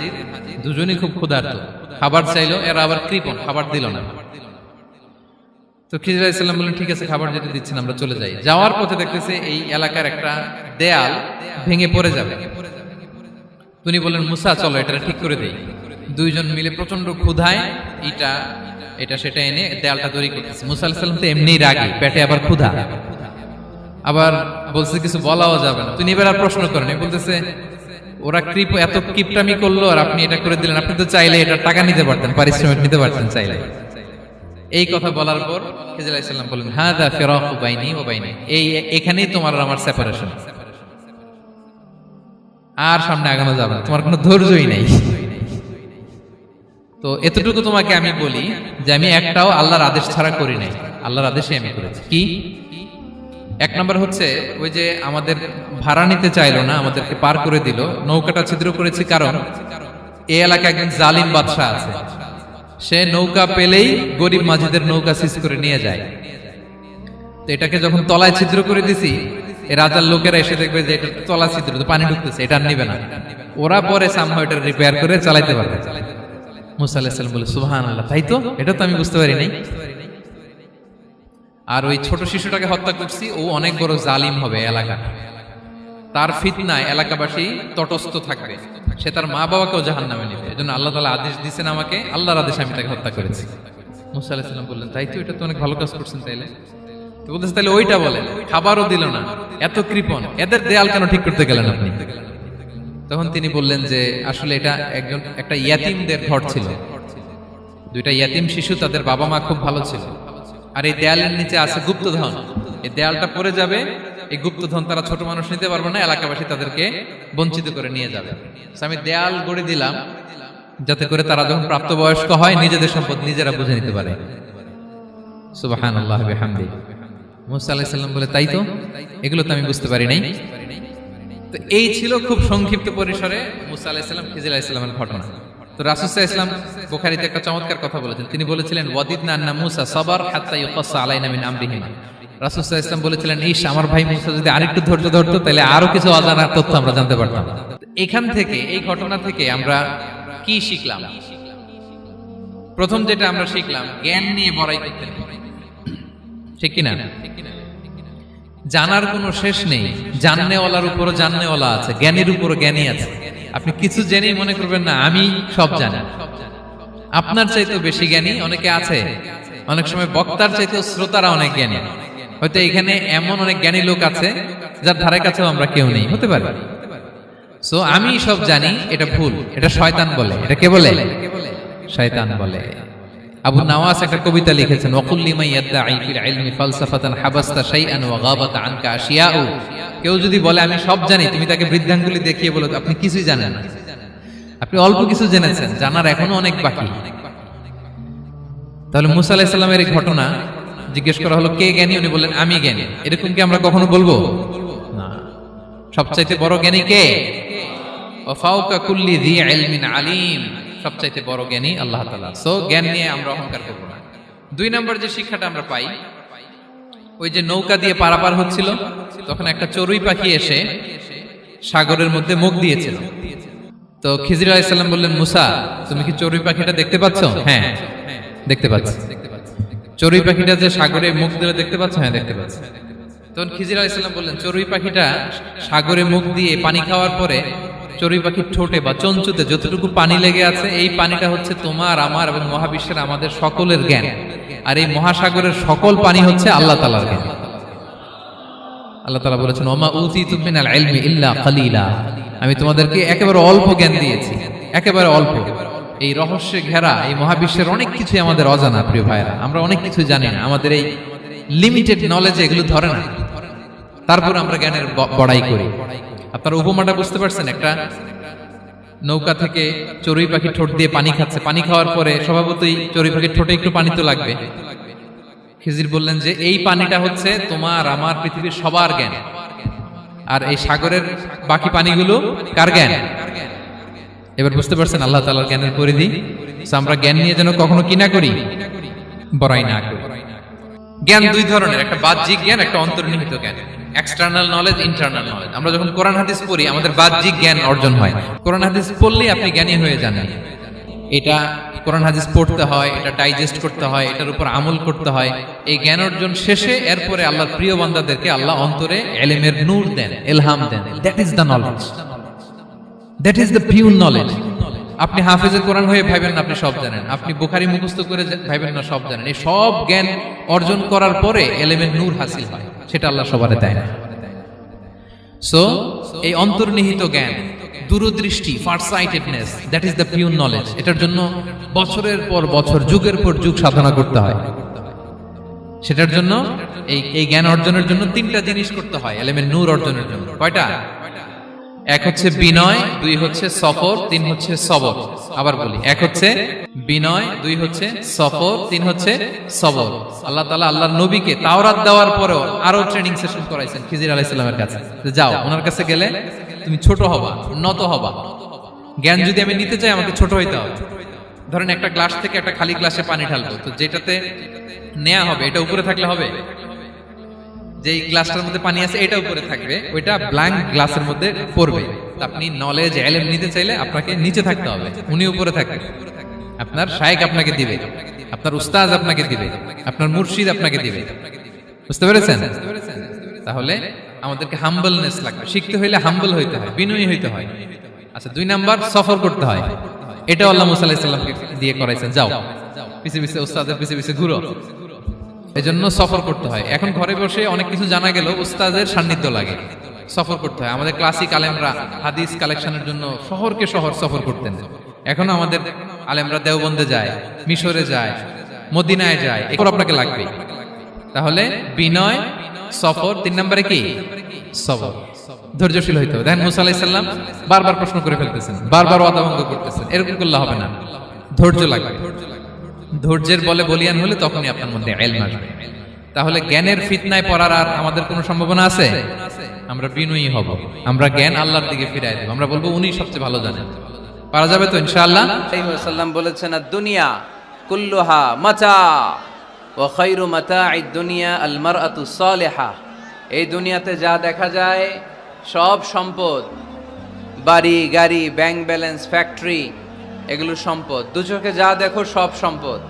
দুজনই খুব ক্ষুধার্ত, খাবার চাইলো, এরা আবার কৃপণ, খাবার দিল না। তো খিজির আলাইহিস সালাম বললেন, ঠিক আছে, খাবার যেটা দিচ্ছেন আমরা চলে যাই। যাওয়ার পথে দেখতেছে এই এলাকার একটা দেয়াল ভেঙে পড়ে যাবে। তিনি বললেন, মুসা চলো এটা ঠিক করে দেই। দুইজন মিলে প্রচন্ড ক্ষুধায় এটা সেটা এনে দেয়ালটা তৈরি করতেছে। মুসা আলাইহিস সালাম তো এমনিই রাগী, পেটে আবার ক্ষুধা, আবার বলছে কিছু বলাও যাবে না। তিনি এবার আর প্রশ্ন করেন, বলতেছে ওরা এত কিপটামি করলো আর আপনি এটা করে দিলেন, আপনি তো চাইলে এটা টাকা নিতে পারতেন, পারিশ্রমিক নিতে পারতেন চাইলে। এই কথা বলার পর খিজির আলাইহিস সালাম বললেন, হাযা ফিরাকু বাইনি ওয়া বাইনি, এখানেই তোমার আর আমার সেপারেশন, আর সামনে আগানো যাবে না, তোমার কোনো ধৈর্যই নাই। তো এতটুকু তোমাকে আমি বলি যে আমি একটাও আল্লাহর আদেশ ছাড়া করি নাই, আল্লাহর আদেশে আমি করেছি। কি? এক নম্বর হচ্ছে ওই যে আমাদের ভাড়া নিতে চাইলো না, আমাদেরকে পার করে দিল, নৌকাটা ছিদ্র করেছি কারণ এই এলাকায় একজন জালিম বাদশাহ আছে, সে নৌকা পেলেই গরিব মাঝিদের নৌকা সিজ করে নিয়ে যায়। তো এটাকে যখন তলায় ছিদ্র করে দিছি, রাজার লোকেরা এসে দেখবে যে এটা তলা ছিদ্র, পানি ঢুকতেছে, এটা নিবে না, ওরা পরে সামহাও এটা রিপেয়ার করে চালাইতে পারবে। মুসা আলাইহিস সালাম বলে, সুবহানাল্লাহ, তাই তো, এটা তো আমি বুঝতে পারি নাই। আর ওই ছোট শিশুটাকে হত্যা করছি, ও অনেক বড় জালিম হবে এলাকা, তার ফিতনায় এলাকাবাসী তটস্থ থাকবে, সে তার মা বাবাকেও জাহান্নামে নেবে। এজন্য আল্লাহ তাআলা আদেশ দিয়েছেন আমাকে, আল্লাহর আদেশে আমি তাকে হত্যা করেছি। মুসা আলাইহিস সালাম বললেন, তাই তো, এটা তো অনেক ভালো কাজ করছেন। তাইলে তো বলতেছে, তাহলে ওইটা বলেন, খাবারও দিল না, এত কৃপণ, এদের দেয়াল কেন ঠিক করতে গেলেন আপনি? তখন তিনি বললেন যে আসলে এটা একটা ইয়াতিমদের ঘর ছিল, দুইটা ইয়াতিম শিশু, তাদের বাবা মা খুব ভালো ছিল, আর এই দেয়ালের নিচে আছে গুপ্তধন, এই দেয়ালটা পড়ে যাবে, এই গুপ্তধন তারা ছোট মানুষ নিতে পারবে না, এলাকাবাসী তাদেরকে বঞ্চিত করে নিয়ে যাবে। আমি দেয়াল গড়ে দিলাম যাতে করে তারা যখন প্রাপ্তবয়স্ক হয় নিজেদের সম্পদ নিজেরা বুঝে নিতে পারে। সুবহানাল্লাহি ওয়া বিহামদিহি। মুসা আলাইহিস সালাম বলে, তাই তো, এগুলো তো আমি বুঝতে পারি নাই। তো এই ছিল খুব সংক্ষিপ্ত পরিসরে মুসা আলাইহিস সালাম খিজির আলাইহিস সালামের ঘটনা। তো রাসূল সাল্লাল্লাহু আলাইহি ওয়াসাল্লাম বুখারীতে একটা চমৎকার কথা বলেছেন। তিনি বলেছিলেন, ওয়াদিদনা আন্না মুসা সাবার হাত্তা ইউকাসসা আলাইনা মিন আমরিহিমা। রাসূল সাল্লাল্লাহু আলাইহি ওয়াসাল্লাম বলেছিলেন, ইস, আমার ভাই মুসা যদি আরেকটু ধৈর্য ধরতো তাহলে আরো কিছু অজানা তথ্য আমরা জানতে পারতাম। এখান থেকে, এই ঘটনা থেকে আমরা কি শিখলাম? প্রথম যেটা আমরা শিখলাম, জ্ঞান নিয়ে বড়াই করতে নেই, ঠিক কিনা? জানার কোনো শেষ নেই, জাননেওয়ালার উপরও জাননেওয়ালা আছে, জ্ঞানীর উপরও জ্ঞানী আছে। আপনি কিছু জেনেই মনে করবেন না আমি সব জানি। আপনার চাইতেও বেশি জ্ঞানী অনেকে আছে। অনেক সময় বক্তার চাইতেও শ্রোতারা অনেক জ্ঞানী। হয়তো এখানে এমন অনেক জ্ঞানী লোক আছে যার ধারে কাছেও আমরা কেউ নেই, হতে পারে। সো আমি সব জানি, এটা ভুল, এটা শয়তান বলে। এটা কে বলে? শয়তান বলে। আবু নাওয়াস একটা কবিতা লিখেছেন, ওয়াকুল লিমান ইয়াদদাঈ ফিল ইলমি ফালসাফাতান হাবাসতা শাইআন ওয়া গাবাত আনকা আশিয়াউ। কেউ যদি বলে আমি সব জানি, তুমি তাকে বৃদ্ধাঙ্গুলি দেখিয়ে বলো আপনি কিছুই জানেন না, আপনি অল্প কিছু জেনেছেন, জানার এখনো অনেক বাকি। তাহলে মুসা আলাইহিস সালামের এই ঘটনা জিজ্ঞেস করা হলো, কে জ্ঞানী? উনি বললেন, আমি জ্ঞানী। এরকম কি আমরা কখনো বলবো? না। সবচাইতে বড় জ্ঞানী কে? ওয়া ফাওকা কুল্লি যী ইলমিন আলিম। সবচাইতে বড় জ্ঞানী আল্লাহ তাআলা। সো জ্ঞান নিয়ে আমরা অহংকার করব না। 2 নম্বর যে শিক্ষাটা আমরা পাই, ওই যে নৌকা দিয়ে পারাপার হচ্ছিল, তখন একটা চড়ুই পাখি এসে সাগরের মধ্যে মুখ দিয়েছিল। তো খিজির আলাইহিস সালাম বললেন, মুসা, তুমি কি চড়ুই পাখিটা দেখতে পাচ্ছ? হ্যাঁ, দেখতে পাচ্ছি। চড়ুই পাখিটা যে সাগরে মুখ দিলে দেখতে পাচ্ছ? হ্যাঁ, দেখতে পাচ্ছি। তখন খিজির আলাইহিস সালাম বললেন, চড়ুই পাখিটা সাগরে মুখ দিয়ে পানি খাওয়ার পরে চড়ুই পাখির ঠোঁটে বা চঞ্চুতে যতটুকু পানি লেগে আছে, এই পানিটা হচ্ছে তোমার, আমার এবং মহাবিশ্বের আমাদের সকলের জ্ঞান। আর এই মহাসাগরের সকল পানি হচ্ছে আল্লাহ তাআলার জ্ঞান। আল্লাহ তাআলা বলেছেন, ওমা উতিতুম মিনাল ইলমি ইল্লা কালিলা। আমি তোমাদেরকে একেবারে অল্প জ্ঞান দিয়েছি, একেবারে অল্প। এই রহস্যে ঘেরা এই মহাবিশ্বের অনেক কিছু আমাদের অজানা। প্রিয় ভাইরা, আমরা অনেক কিছু জানি না, আমাদের এই লিমিটেড নলেজে এগুলো ধরে না, তারপর আমরা জ্ঞানের বড়াই করি। আপনারা উপমাটা বুঝতে পারছেন? একটা নৌকা থেকে চড়ুই পাখি ঠোঁট দিয়ে পানি খাচ্ছে, পানি খাওয়ার পরে স্বভাবতই চড়ুই পাখির ঠোঁটে একটু পানি তো লাগবে। খিজির বললেন যে এই পানিটা হচ্ছে তোমার, আমার, পৃথিবীর সবার জ্ঞান। আর এই সাগরের বাকি পানিগুলো কার জ্ঞান? এবার বুঝতে পারছেন আল্লাহ তাআলার জ্ঞানের পরিধি। আমরা জ্ঞান নিয়ে যেন কখনো কি না করি, বড়াই না করি। জ্ঞান 2 ধরনের, একটা বাহ্যিক জ্ঞান, একটা অন্তর্নিহিত জ্ঞান। External knowledge, internal knowledge. আমরা যখন কোরআন হাদিস পড়ি আমাদের বাহ্যিক জ্ঞান অর্জন হয়। কোরআন হাদিস পড়লেই আপনি জ্ঞানী হয়ে যান। এটা কোরআন হাদিস পড়তে হয়, এটা ডাইজেস্ট করতে হয়, এটার উপর আমল করতে হয়। এই জ্ঞান অর্জন শেষে এরপরে আল্লাহর প্রিয় বান্দাদেরকে আল্লাহ অন্তরে ইলমের নূর দেন, ইলহাম দেন। That is the knowledge, that is the pure knowledge. আপনি হাফেজে কোরআন হয়ে ভাবেন না আপনি সব জানেন, আপনি বুখারী মুখস্থ করে ভাবেন না সব জানেন। এই সব জ্ঞান অর্জন করার পরে ইলমের নূর হাসিল হয়, সেটা আল্লাহ সবারে দেয় না। সো এই অন্তর্নিহিত জ্ঞান, দূরদৃষ্টি, farsightedness, that is the pure knowledge. এটার জন্য বছরের পর বছর, যুগের পর যুগ সাধনা করতে হয়। সেটার জন্য এই জ্ঞান অর্জনের জন্য 3টা জিনিস করতে হয় ইলমের নূর অর্জনের জন্য। কয়টা? 1 হচ্ছে বিনয়, 2 হচ্ছে সফর, 3 হচ্ছে সবর। আবার বলি, 1 হচ্ছে বিনয়, 2 হচ্ছে সফর, 3 হচ্ছে সবর। আল্লাহ তাআলা আল্লাহর নবীকে তাওরাত দেওয়ার পরেও আরো ট্রেনিং সেশন করাইছেন খিজির আলাইহিস সালামের কাছে। যাও, ওনার কাছে গেলে তুমি ছোট হবা, নত হবা। জ্ঞান যদি আমি নিতে চাই আমাকে ছোট হইতে হবে। ধরেন একটা গ্লাস থেকে একটা খালি গ্লাসে পানি ঢালবো, তো যেটাতে নেওয়া হবে এটা উপরে থাকলে হবে? যেই গ্লাসটার মধ্যে পানি আছে এটা উপরে থাকবে, ওইটা ব্ল্যাঙ্ক গ্লাসের মধ্যে পড়বে। আপনি নলেজ, ইলম নিতে চাইলে আপনাকে নিচে থাকতে হবে, উনি উপরে থাকবে। আপনার শায়েখ আপনাকে দিবে, আপনার উস্তাদ আপনাকে দিবে, আপনার মুর্শিদ আপনাকে দিবে। বুঝতে পেরেছেন? তাহলে আমাদেরকে হাম্বলনেস লাগবে। শিখতে হইলে হাম্বল হইতে হয়, বিনয়ী হইতে হয়। আচ্ছা, 2 নাম্বার সফর করতে হয়। এটা আল্লাহ মুসা আলাইহিস সালামকে দিয়ে করাইছেন, যাও পিছে পিছে উস্তাদের পিছে পিছে ঘুরো। এজন্য সফর করতে হয়। এখন ঘরে বসে অনেক কিছু জানা গেল, উস্তাদের সান্নিধ্য লাগে, সফর করতে হয়। আমাদের ক্লাসিক আলেমরা হাদিস কালেকশনের জন্য শহরকে শহর সফর করতেন। এখনো আমাদের আলেমরা দেওবন্দে যায়, মিশরে যায়, মদিনায় যায়। এগুলো আপনাকে লাগবে। তাহলে বিনয়, সফর, 3 নম্বরে কি? সবর। ধৈর্যশীল হইতে হবে। দেখেন মুসা আলাইহিস সালাম বারবার প্রশ্ন করে ফেলতেছেন, বারবার ওয়াদা ভঙ্গ করতেছেন। এরকম করলে হবে না, ধৈর্য লাগবে। ধৈর্যের বলে বলিয়ান হলে তখনই আপনার মধ্যে ইলম আসবে। তাহলে জ্ঞানের ফিতনায় পড়ার আর আমাদের কোনো সম্ভাবনা আছে? আমরা বিনয়ী হব, আমরা জ্ঞান আল্লাহর দিকে ফিরাই দেব, আমরা বলবো উনি সবচেয়ে ভালো জানেন। পারা যাবে তো ইনশাআল্লাহ? সাল্লাম বলেছেন, দুনিয়া কুল্লুহা মাতা ওয়া খায়রু মাতাঈদ দুনিয়া আল মারআতু সালিহা। এই দুনিয়াতে যা দেখা যায় সব সম্পদ, বাড়ি গাড়ি, ব্যাংক ব্যালেন্স, ফ্যাক্টরি, এগুলো সম্পদ। দু চোখে যা দেখো সব সম্পদ।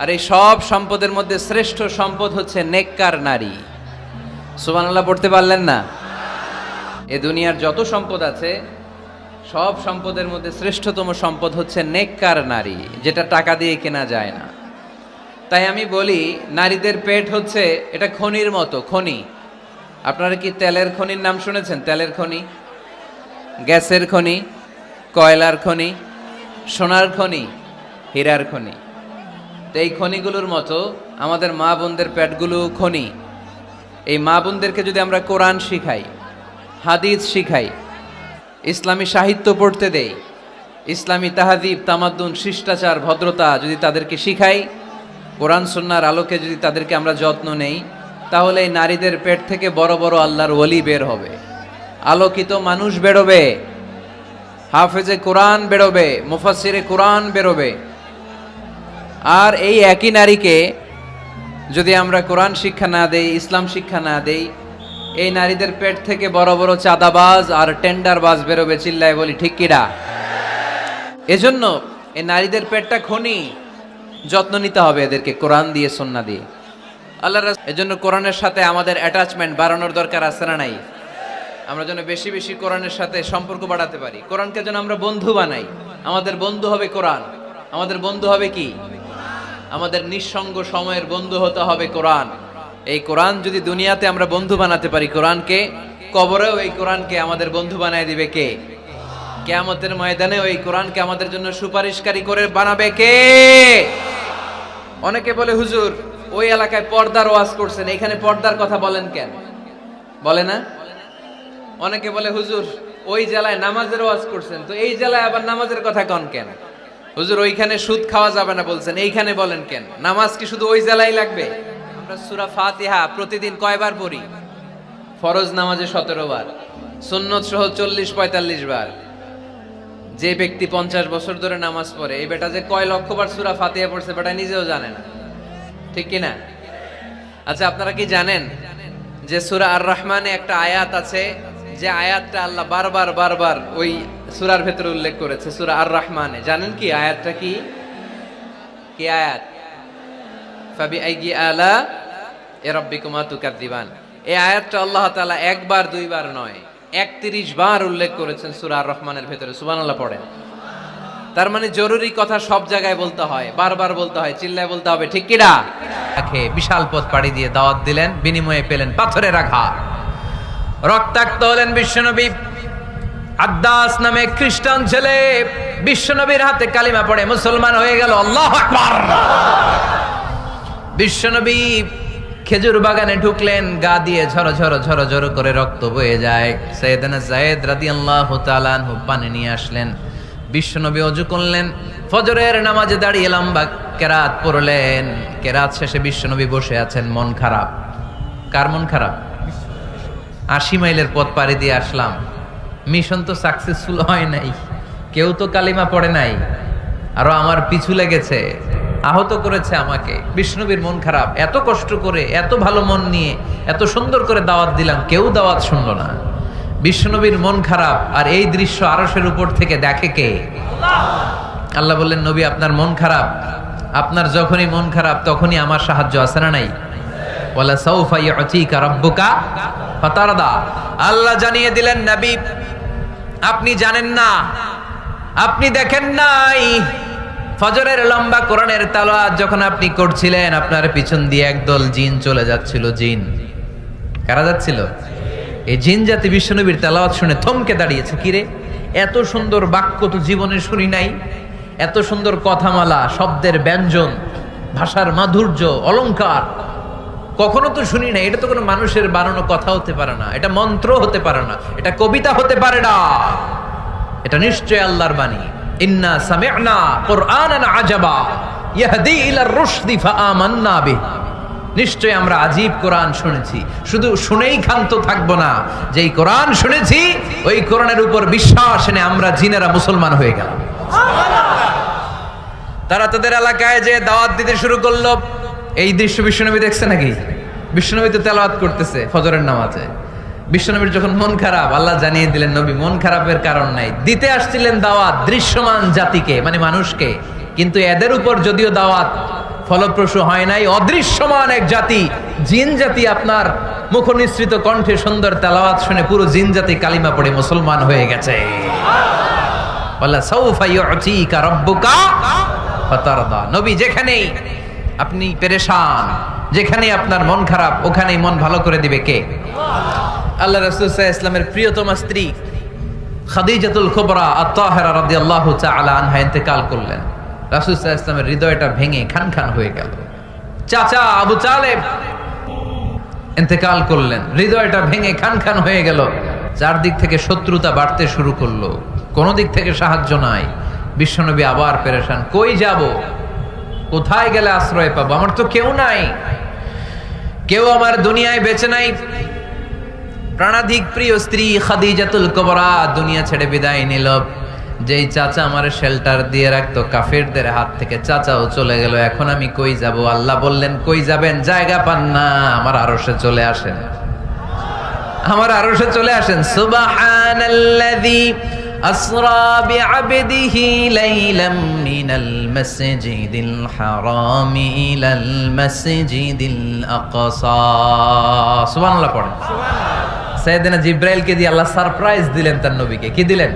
আর এই সব সম্পদের মধ্যে শ্রেষ্ঠ সম্পদ হচ্ছে নেককার নারী। সুবহানাল্লাহ পড়তে পারলেন না? এ দুনিয়ার যত সম্পদ আছে সব সম্পদের মধ্যে শ্রেষ্ঠতম সম্পদ হচ্ছে নেককার নারী, যেটা টাকা দিয়ে কেনা যায় না। তাই আমি বলি, নারীদের পেট হচ্ছে এটা খনির মতো। খনি, আপনারা কি তেলের খনির নাম শুনেছেন? তেলের খনি, গ্যাসের খনি, কয়লার খনি, সোনার খনি, হীরার খনি। তো এই খনিগুলোর মতো আমাদের মা বোনদের পেটগুলো খনি। এই মা বোনদেরকে যদি আমরা কোরআন শিখাই, হাদিস শিখাই, ইসলামী সাহিত্য পড়তে দেই, ইসলামী তাহাদিব, তামাদ্দুন, শিষ্টাচার, ভদ্রতা যদি তাদেরকে শিখাই, কোরআন সুন্নাহর আলোকে যদি তাদেরকে আমরা যত্ন নেই, তাহলে এই নারীদের পেট থেকে বড় বড় আল্লাহর ওলি বের হবে, আলোকিত মানুষ বেরোবে, হাফেজে কোরআন বেরোবে, মুফাসসিরে কোরআন বেরোবে। আর এই একই নারীকে যদি আমরা কোরআন শিক্ষা না দেই, ইসলাম শিক্ষা না দেই, এই নারীদের পেট থেকে বড় বড় চাঁদাবাজ আর টেন্ডারবাজ বেরোবে। চিল্লায় বলি ঠিক কিনা? এজন্য এই নারীদের পেটটা খনি, যত্ন নিতে হবে এদেরকে কোরআন দিয়ে, সুন্নাহ দিয়ে। আল্লাহর এজন্য কোরআনের সাথে আমাদের অ্যাটাচমেন্ট বাড়ানোর দরকার আছে না নাই? আমরা যেন বেশি বেশি কোরআনের সাথে সম্পর্ক বাড়াতে পারি, কোরআনকে যেন আমরা বন্ধু বানাই। আমাদের বন্ধু হবে কোরআন। আমাদের বন্ধু হবে কি? আমাদের নিঃসঙ্গ সময়ের বন্ধু হতে হবে কোরআন। এই কোরআন যদি দুনিয়াতে আমরা বন্ধু বানাতে পারি কোরআনকে, কবরেও এই কোরআনকে আমাদের বন্ধু বানায় দিবে কে? কিয়ামতের ময়দানে ওই কোরআনকে আমাদের জন্য সুপারিশকারী করে বানাবে কে? অনেকে বলে, হুজুর ওই এলাকায় পর্দার ওয়াজ করছেন, এখানে পর্দার কথা বলেন কেন? বলে না? অনেকে বলে, হুজুর ওই জেলায় নামাজের ওয়াজ করছেন, তো এই জেলায় আবার নামাজের কথা কন কেন? হুজুর ওইখানে সুদ খাওয়া যাবে না বলছেন, এইখানে বলেন কেন? নামাজ কি শুধু ওই জেলায় লাগবে? আমরা সূরা ফাতিহা প্রতিদিন কয়বার পড়ি? ফরজ নামাজে 17 বার, সুন্নত সহ 40-45 বার। যে ব্যক্তি 50 বছর ধরে নামাজ পড়ে, এই বেটা যে কয় লক্ষ বার সূরা ফাতিহা পড়ছে বেটা নিজেও জানে না, ঠিক কি না? আচ্ছা, আপনারা কি জানেন যে সূরা আর রহমানে একটা আয়াত আছে, যে আয়াতটা আল্লাহ বারবার বারবার ওই সূরার ভেতরে উল্লেখ করেছে, সূরা আর রহমানে? জানেন কি আয়াতটা কি? কি আয়াত? ফাবিআইয়ি আলা রাব্বিকুমা তুকাদ্দিবান। এই আয়াতটা আল্লাহ তাআলা একবার দুইবার নয় 31 বার উল্লেখ করেছেন সূরা আর রহমানের ভেতরে। সুবহানাল্লাহ পড়েন। তার মানে জরুরি কথা সব জায়গায় বলতে হয়, বারবার বলতে হয়, চিল্লায় বলতে হবে, ঠিক কি না? বিশাল পথ পাড়ি দিয়ে দাওয়াত দিলেন, বিনিময়ে পেলেন পাথরের আঘাত। রক্তাক্ত হলেন বিশ্বনবী। আদ্দাস নামে খ্রিস্টান ছেলে বিশ্বনবীর হাতে কালিমা পড়ে মুসলমান হয়ে গেল। আল্লাহু আকবার। বিশ্বনবী খেজুর বাগানে ঢুকলেন, গা দিয়ে ঝরো ঝরো ঝরো ঝরো করে রক্ত বয়ে যায়। সাইয়েদনা যায়েদ রাদিয়াল্লাহু তাআলা আনহু পানি নিয়ে আসলেন। বিশ্বনবী ওযু করলেন, ফজরের নামাজে দাঁড়িয়ে লম্বা কেরাত পড়লেন। কেরাত শেষে বিশ্বনবী বসে আছেন, মন খারাপ। কার মন খারাপ? 80 মাইলের পথ পাড়ি দিয়ে আসলাম, মিশন তো সাকসেসফুল হয় নাই, কেউ তো কালিমা পড়ে নাই, আরো আমার পিছু লেগেছে, আহত করেছে আমাকে। বিষ্ণুবীর মন খারাপ। এত কষ্ট করে, এত ভালো মন নিয়ে, এত সুন্দর করে দাওয়াত দিলাম, কেউ দাওয়াত শুনলো না। বিষ্ণুবীর মন খারাপ। আর এই দৃশ্য আরশের উপর থেকে দেখে কে? আল্লাহ বললেন, নবী আপনার মন খারাপ, আপনার যখনই মন খারাপ তখনই আমার সাহায্য আছে না নাই? ওয়ালা সাউফা ইউতিকা রাব্বুকা ফাতারদা। আল্লাহ জানিয়ে দিলেন, নবী আপনি জানেন না, আপনি দেখেন নাই, ফজরের লম্বা কোরআনের তেলাওয়াত যখন আপনি করছিলেন, আপনার পিছন দিয়ে একদল জিন চলে যাচ্ছিল। জিন কারা যাচ্ছিল? এই জিন জাতি বিশ্বনবীর তেলাওয়াত শুনে থমকে দাঁড়িয়েছে। কিরে, এত সুন্দর বাক্য তো জীবনে শুনি নাই, এত সুন্দর কথামালা, শব্দের ব্যঞ্জন, ভাষার মাধুর্য, অলংকার কখনো তো শুনি নাই। এটা তো কোনো মানুষের বানানো কথা হতে পারে না, এটা মন্ত্র হতে পারে না, এটা কবিতা হতে পারে না, এটা নিশ্চয় আল্লাহর বাণী। ইন্না সামি'না কুরআনান আজাবা ইয়াহদি ইলার রুশদি ফাআমান্না বিহি। নিশ্চয়ই আমরা আজীব কোরআন শুনেছি। শুধু শুনেই ক্ষান্ত থাকবো না, যেই কোরআন শুনেছি ওই কোরআনের উপর বিশ্বাস এনে আমরা জিনেরা মুসলমান হয়ে গেলাম। তারা তাদের এলাকায় যে দাওয়াত দিতে শুরু করলো। এই দৃশ্য বিশ্বনবী দেখছে নাকি? বিশ্বনবী তো তেলাওয়াত করতেছে ফজরের নামাজে। বিশ্বনবীর যখন মন খারাপ, আল্লাহ জানিয়ে দিলেন নবী মন খারাপের কারণ নাই, দিতে আসছিলেন দাওয়াত দৃশ্যমান জাতিকে, মানে মানুষকে। কিন্তু এদের উপর যদিও দাওয়াত ফলপ্রসূ হয় নাই, অদৃশ্যমান এক জাতি জিন জাতি আপনার মুখনিসৃত কণ্ঠে সুন্দর তেলাওয়াত শুনে পুরো জিন জাতি কালিমা পড়ে মুসলমান হয়ে গেছে। আল্লাহ সাউফা ইউতিকা রাব্বুকা ফাতারদা। নবী যেখানেই আপনি পেরেশান, যেখানে আপনার মন খারাপ, ওখানেই মন ভালো করে দিবে কে? আল্লাহ রাসূল সাল্লাল্লাহু আলাইহি ওয়াসাল্লামের প্রিয়তমা স্ত্রী খাদিজাতুল কুবরা আত-তাহিরা রাদিয়াল্লাহু তাআলা আনহা ইন্তেকাল করলেন। রাসূল সাল্লাল্লাহু আলাইহি ওয়াসাল্লামের হৃদয়টা ভেঙে খান খান হয়ে গেল। চাচা আবু তালেব ইন্তেকাল করলেন, হৃদয়টা ভেঙে খান খান হয়ে গেল। চারদিক থেকে শত্রুতা বাড়তে শুরু করলো, কোন দিক থেকে সাহায্য নাই। বিশ্বনবী আবার পেরেশান, কই যাব, কোথায় গেলে আশ্রয় পাবো? আমার তো কেউ নাই, কেউ আমার দুনিয়ায় বেঁচে নাই। প্রাণাধিক প্রিয় স্ত্রী খাদিজাতুল কুবরা দুনিয়া ছেড়ে বিদায় নিল। যেই চাচা আমার শেল্টার দিয়ে রাখতো কাফেরদের হাত থেকে, চাচাও চলে গেল। এখন আমি কই যাব? আল্লাহ বললেন কই যাবেন? জায়গা পান না, আমার আরশে চলে আসেন, আমার আরশে চলে আসেন। সুবহানাল্লাযী আসরা বিআবদিহি লাইলাম মিনাল মাসজিদিল হারামি ইলাল মাসজিদিল আকসা। সুবহানাল্লাহ পড়েন। সাইয়েদনা জিব্রাইলকে দিয়ে আল্লাহ সারপ্রাইজ দিলেন তার নবীকে। কি দিলেন?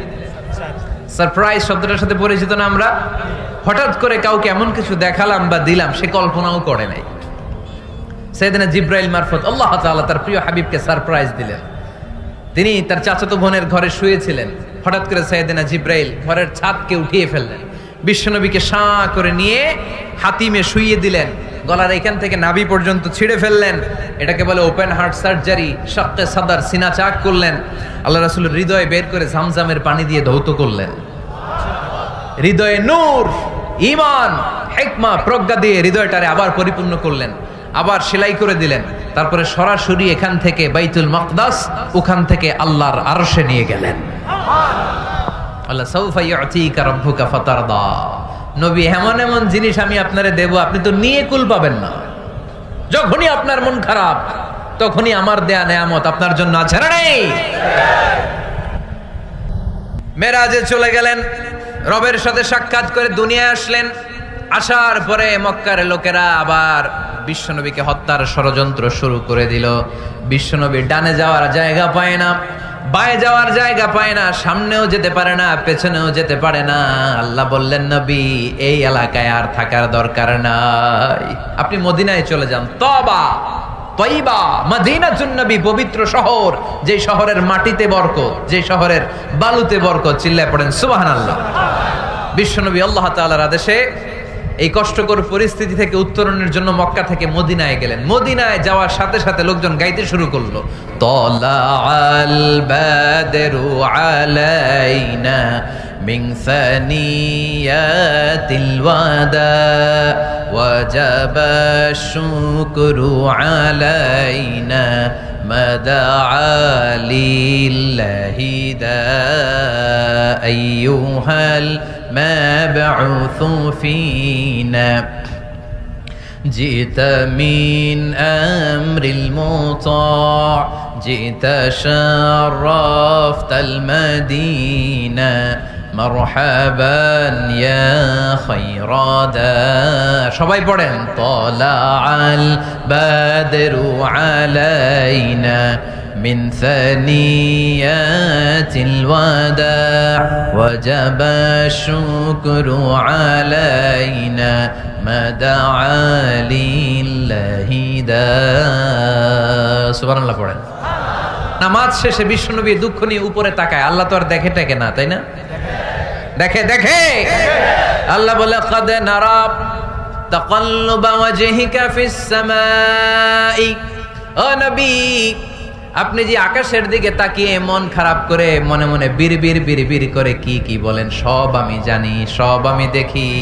সারপ্রাইজ শব্দটার সাথে পরিচিত না আমরা? হঠাৎ করে কাউকে এমন কিছু দেখালাম বা দিলাম সে কল্পনাও করে নাই। সাইয়েদনা জিব্রাইল মারফত আল্লাহ তাআলা তার প্রিয় হাবিবকে সারপ্রাইজ দিলেন। তিনি তার চাচাতো বোনের ঘরে শুয়েছিলেন, হঠাৎ করে সাইয়েদনা জিব্রাইল ঘরের ছাদকে উঠিয়ে ফেললেন, বিশ্বনবীকে শাঁ করে নিয়ে হাতিমে শুইয়ে দিলেন, গলার এখান থেকে নাভি পর্যন্ত ছিঁড়ে ফেললেন। এটাকে বলে ওপেন হার্ট সার্জারি। শাক্কে সাদার, সিনা চাক করলেন। আল্লাহ রাসূলের হৃদয় বের করে জামজামের পানি দিয়ে ধৌত করলেন। হৃদয়ে নূর, ঈমান, হিকমা, প্রজ্ঞা দিয়ে হৃদয়টারে আবার পরিপূর্ণ করলেন, আবার সেলাই করে দিলেন। তারপরে সরাসরি এখান থেকে বাইতুল মাকদাস, ওখান থেকে আল্লাহর আরশে নিয়ে গেলেন। আল্লাহ সাউফা ইউতিকা রাব্বুকা ফাতারদা। নবী, এমন এমন জিনিস আমি আপনারে দেব, আপনি তো নিয়ে কুল পাবেন না। যখনই আপনার মন খারাপ, তখনই আমার দেয়া নেয়ামত আপনার জন্য আছে না নেই? মেরাজে চলে গেলেন, রবের সাথে সাক্ষাৎ করে দুনিয়ায় আসলেন। আসার পরে মক্কার লোকেরা আবার বিশ্বনবীকে হত্যার ষড়যন্ত্র শুরু করে দিল। বিশ্বনবী ডানে যাওয়ার জায়গা পায় না, বায়ে যাওয়ার জায়গা পায় না, সামনেও যেতে পারে না, পেছনেও যেতে পারে না। আল্লাহ বললেন নবী এই এলাকায় আর থাকার দরকার নাই, আপনি মদিনায় চলে যান। তবা তয়বা মদিনাতুন নবী, পবিত্র শহর, যে শহরের মাটিতে বরকত, যে শহরের বালুতে বরকত। চিল্লায় পড়েন সুবহানাল্লাহ। বিশ্বনবী আল্লাহ তাআলার আদেশে এই কষ্টকর পরিস্থিতি থেকে উত্তরণের জন্য মক্কা থেকে মদিনায় গেলেন। মদিনায় যাওয়ার সাথে সাথে লোকজন গাইতে শুরু করলো, তালাআল বাদরু আলাইনা মিন সানিয়াতিল ওয়াদা ওয়াজাবা শুকরু আলাইনা মাদাআ লিল্লাহি দা আইয়ুহাল مبعوث فينا جئت من أمر المطاع جئت شرفت المدينة مرحبا يا خير داع সবাই পড়েন طلع البدر علينا من ثنيات الوداع وجب الشكر علينا ما دعا لله داع সুবহানাল্লাহ পড়েন। নামাজ শেষে বিশ্বনবী দুঃখ নিয়ে উপরে তাকায়। আল্লাহ তো আর দেখে টেকে না, তাই না? দেখে দেখে। আল্লাহ বলে قد نرى تقلب وجهك في السماء। ও নবী, আপনি যে আকাশের দিকে তাকিয়ে মন খারাপ করে মনে মনে বিড়বিড় বিড়বিড় করে কি কি বলেন, সব আমি জানি, সব আমি দেখি।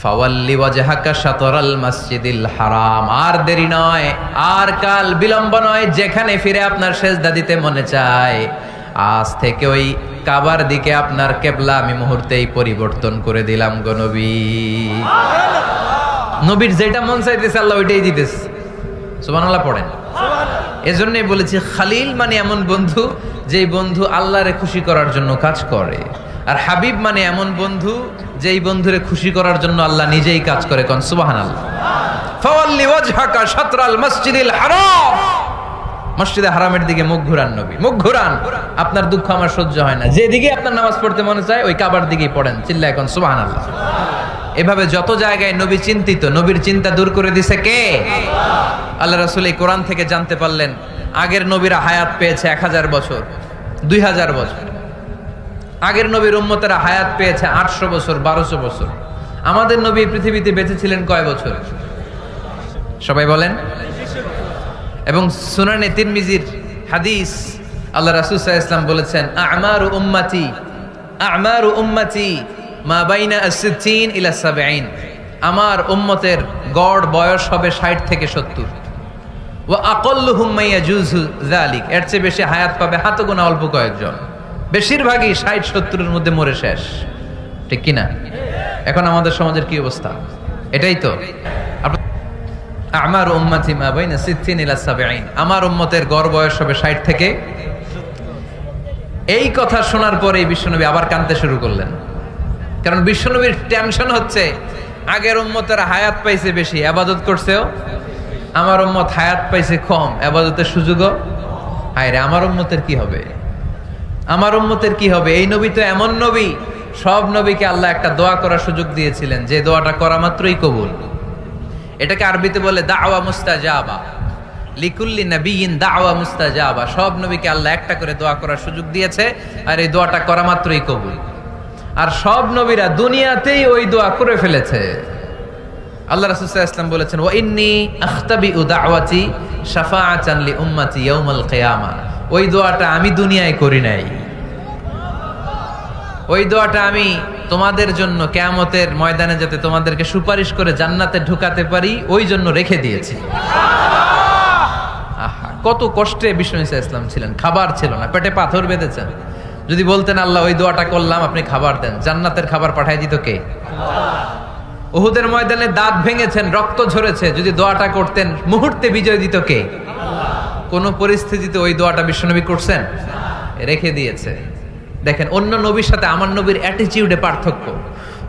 ফাওয়াল্লি ওয়াজহাকা শাতরাল মাসজিদিল হারাম। আর দেরি নয়, আর কাল বিলম্ব নয়, যেখানে ফিরে আপনার সেজদা দিতে মনে চায় আজ থেকে ওই কাবার দিকে আপনার কিবলা আমি মুহূর্তেই পরিবর্তন করে দিলাম গো নবী। নবীর যেটা মন চাইতেছে আল্লাহ ওইটাই দিতেছে। সুবহানাল্লাহ পড়েন। এজন্যই বলেছি খালিল মানে এমন বন্ধু যেই বন্ধু আল্লাহরে খুশি করার জন্য কাজ করে, আর হাবিব মানে এমন বন্ধু যেই বন্ধুরে খুশি করার জন্য আল্লাহ নিজেই কাজ করে। কোন সুবহানাল্লাহ। ফাওয়াল্লি ওয়াজহাকা শাতরাল মাসজিদিল হারাম। মসজিদে হারামের দিকে মুখ ঘুরান নবী, মুখ ঘুরান। আপনার দুঃখ আমার সহ্য হয় না, যেদিকে আপনার নামাজ পড়তে মনে চায় ওই কাবার দিকেই পড়েন, চিল্লায় কোন সুবহানাল্লাহ। এভাবে যত জায়গায় নবী চিন্তিত, নবীর চিন্তা দূর করে দিছে কে? আল্লাহ রাসূল এই কোরআন থেকে জানতে পারলেন আগের নবীরা হায়াত পেয়েছে 1000 বছর, 2000 বছর। আগের নবীর উম্মতেরা হায়াত পেয়েছে 800 বছর, 1200 বছর। আমাদের নবী পৃথিবীতে বেঁচে ছিলেন কয় বছর? সবাই বলেন। এবং সুনানে তিরমিজির হাদিস, আল্লাহ রাসূল সাল্লাল্লাহু আলাইহি ওয়াসাল্লাম বলেছেন আমারু উম্মতি মা বাইনা as-60 ইলা 70। আমার উম্মতের গড় বয়স হবে 60 থেকে 70। ওয়া আকাল্লুহুম মা ইয়াজুজু যালিক, এর চেয়ে বেশি হায়াত পাবে হাতে গোনা অল্প কয়েকজন। বেশিরভাগই 60-70 এর মধ্যে মরে শেষ, ঠিক কি না? এখন আমাদের সমাজের কি অবস্থা? এটাই তো। আমার উম্মতি মা বাইনা 60 ইলা 70, আমার উম্মতের গড় বয়স হবে 60 থেকে। এই কথা শোনার পরে বিশ্বনবী আবার কাঁদতে শুরু করলেন, কারণ বিশ্বনবীর টেনশন হচ্ছে আগের উম্মতের হায়াত পাইছে বেশি, ইবাদত করছেও। আমার উম্মত হায়াত পাইছে কম, ইবাদতের সুযোগও। হায় রে, আমার উম্মতের কি হবে? আমার উম্মতের কি হবে? এই নবী তো এমন নবী, সব নবীকে আল্লাহ একটা দোয়া করার সুযোগ দিয়েছিলেন, যে দোয়াটা করা মাত্রই কবুল। এটাকে আরবিতে বলে দাওয়া মুস্তাজাবা। লিকুল্লি নবিয়িন দাওয়া মুস্তাজাবা। সব নবীকে আল্লাহ একটা করে দোয়া করার সুযোগ দিয়েছে, আর এই দোয়াটা করা মাত্রই কবুল। আর সব নবীরা দুনিয়াতেই ওই দোয়া করে ফেলেছে। আল্লাহ রাসূল সাল্লাল্লাহু আলাইহি ওয়াসাল্লাম বলেছেন ওয়া ইন্নী আখতাবিউ দাওয়াতি শাফাআতান লি উম্মতি ইয়াউমাল কিয়ামা। ওই দোয়াটা আমি দুনিয়ায় করি নাই, ওই দোয়াটা আমি তোমাদের জন্য কিয়ামতের ময়দানে যাতে তোমাদেরকে সুপারিশ করে জান্নাতে ঢুকাতে পারি ওই জন্য রেখে দিয়েছি। আহা, কত কষ্টে বিষ্ণু ঈসা ইসলাম ছিলেন, খাবার ছিল না, পেটে পাথর বেঁধেছেন। যদি বলতেন আল্লাহ ওই দোয়াটা করলাম, আপনি খাবার দেন, জান্নাতের খাবার পাঠায় দিত কে? উহুদের ময়দানে দাঁত ভেঙেছেন, রক্ত ঝরেছে, যদি দোয়াটা করতেন মুহূর্তে বিজয় দিত কে? কোন পরিস্থিতিতে ওই দোয়াটা বিশ্বনবী করছেন? রেখে দিয়েছে। দেখেন, অন্য নবীর সাথে আমার নবীর অ্যাটিটিউডে পার্থক্য।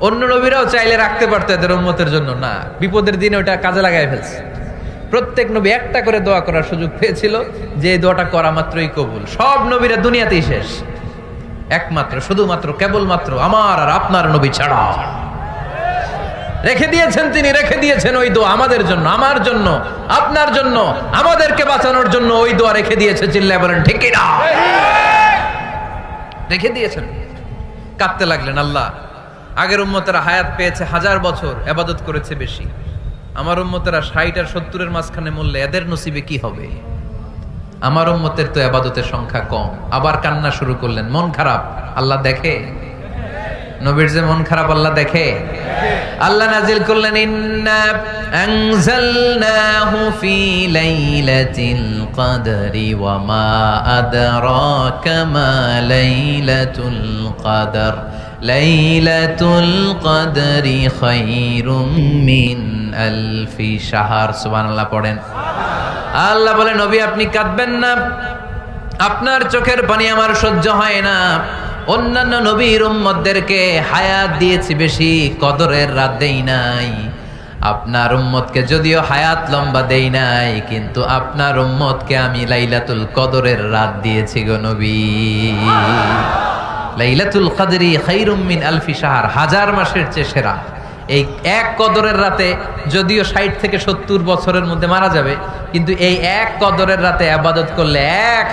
অন্য নবীরাও চাইলে রাখতে পারতো এদের উম্মতের জন্য, না, বিপদের দিনে ওটা কাজে লাগাই ফেলছে। প্রত্যেক নবী একটা করে দোয়া করার সুযোগ পেয়েছিল, যে দোয়াটা করা মাত্রই কবুল। সব নবীরা দুনিয়াতেই শেষ, একমাত্র শুধুমাত্র কেবলমাত্র আমার আর আপনার নবী ছাড়া রেখে দিয়েছেন তিনি, রেখে দিয়েছেন ওই দোয়া আমাদের জন্য, আমার জন্য, আপনার জন্য, আমাদেরকে বাঁচানোর জন্য ওই দোয়া রেখে দিয়েছে। চিল্লায় বলেন ঠিক কি না? রেখে দিয়েছেন। কাঁদতে লাগলেন, আল্লাহ আগের উম্মতেরা হায়াত পেয়েছে 1000 বছর, ইবাদত করেছে বেশি, আমার উম্মতেরা 60 আর 70-এর মাঝখানে মরলে এদের নসিবে কি হবে? আমার উম্মতের তো ইবাদতের সংখ্যা কম। আবার কান্না শুরু করলেন, মন খারাপ। আল্লাহ দেখে, নবীর যে মন খারাপ আল্লাহ দেখে। আল্লাহ নাজিল করলেন ইন্না আনজালনাহু ফি লাইলাতিল কদরি ওয়া মা আদরাকা মা লাইলাতুল কদর লাইলাতুল কদরি খায়রুম মিন আলফি শাহর। সুবহানাল্লাহ পড়েন। আল্লাহ বলে নবী আপনি কাঁদবেন না, আপনার চোখের পানি আমার সহ্য হয় না। অন্যান্য নবীর উম্মতদেরকে হায়াত দিয়েছি বেশি, কদরের রাত দেই নাই। আপনার উম্মতকে যদিও হায়াত লম্বা দেই নাই, কিন্তু আপনার উম্মতকে আমি লাইলাতুল কদরের রাত দিয়েছি গো নবী। লাইলাতুল কদরি খায়রুম মিন আলফি শাহর, 1000 মাসের চেয়ে সেরা। এই এক কদরের রাতে যদিও 60 থেকে 70 বছরের মধ্যে মারা যাবে, কিন্তু এই এক কদরের রাতে ইবাদত করলে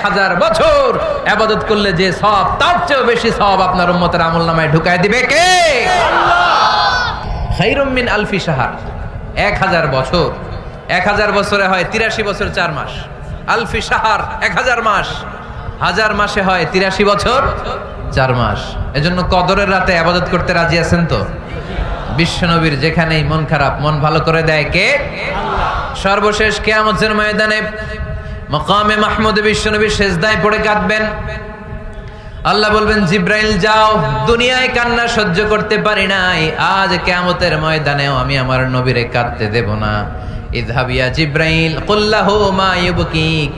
1000 বছর ইবাদত করলে যে সওয়াব, তার চেয়েও বেশি সওয়াব আপনার উম্মতের আমলনামায় ঢুকায় দিবে কে? আল্লাহ। খায়রুম মিন আলফি শাহর, 1000 বছর। 1000 বছরে হয় 83 বছর 4 মাস। আলফি শাহর 1000 মাস, 1000 মাসে হয় 83 বছর 4 মাস। এজন্য কদরের রাতে ইবাদত করতে রাজি আছেন তো? বিশ্বনবীর যেখানেই মন খারাপ, মন ভালো করে দেয় কে? সর্বশেষ কিয়ামতের ময়দানে মাকামে মাহমুদে বিশ্বনবী সেজদায় পড়ে কাঁদবেন। আল্লাহ বলবেন, জিব্রাইল যাও, দুনিয়ায় কান্না সহ্য করতে পারি নাই, আজ কিয়ামতের ময়দানেও আমি আমার নবীরে কাঁদতে দেব না। ইযহাব ইয়া জিব্রাইল কুল্লাহু মা ইউবকিক,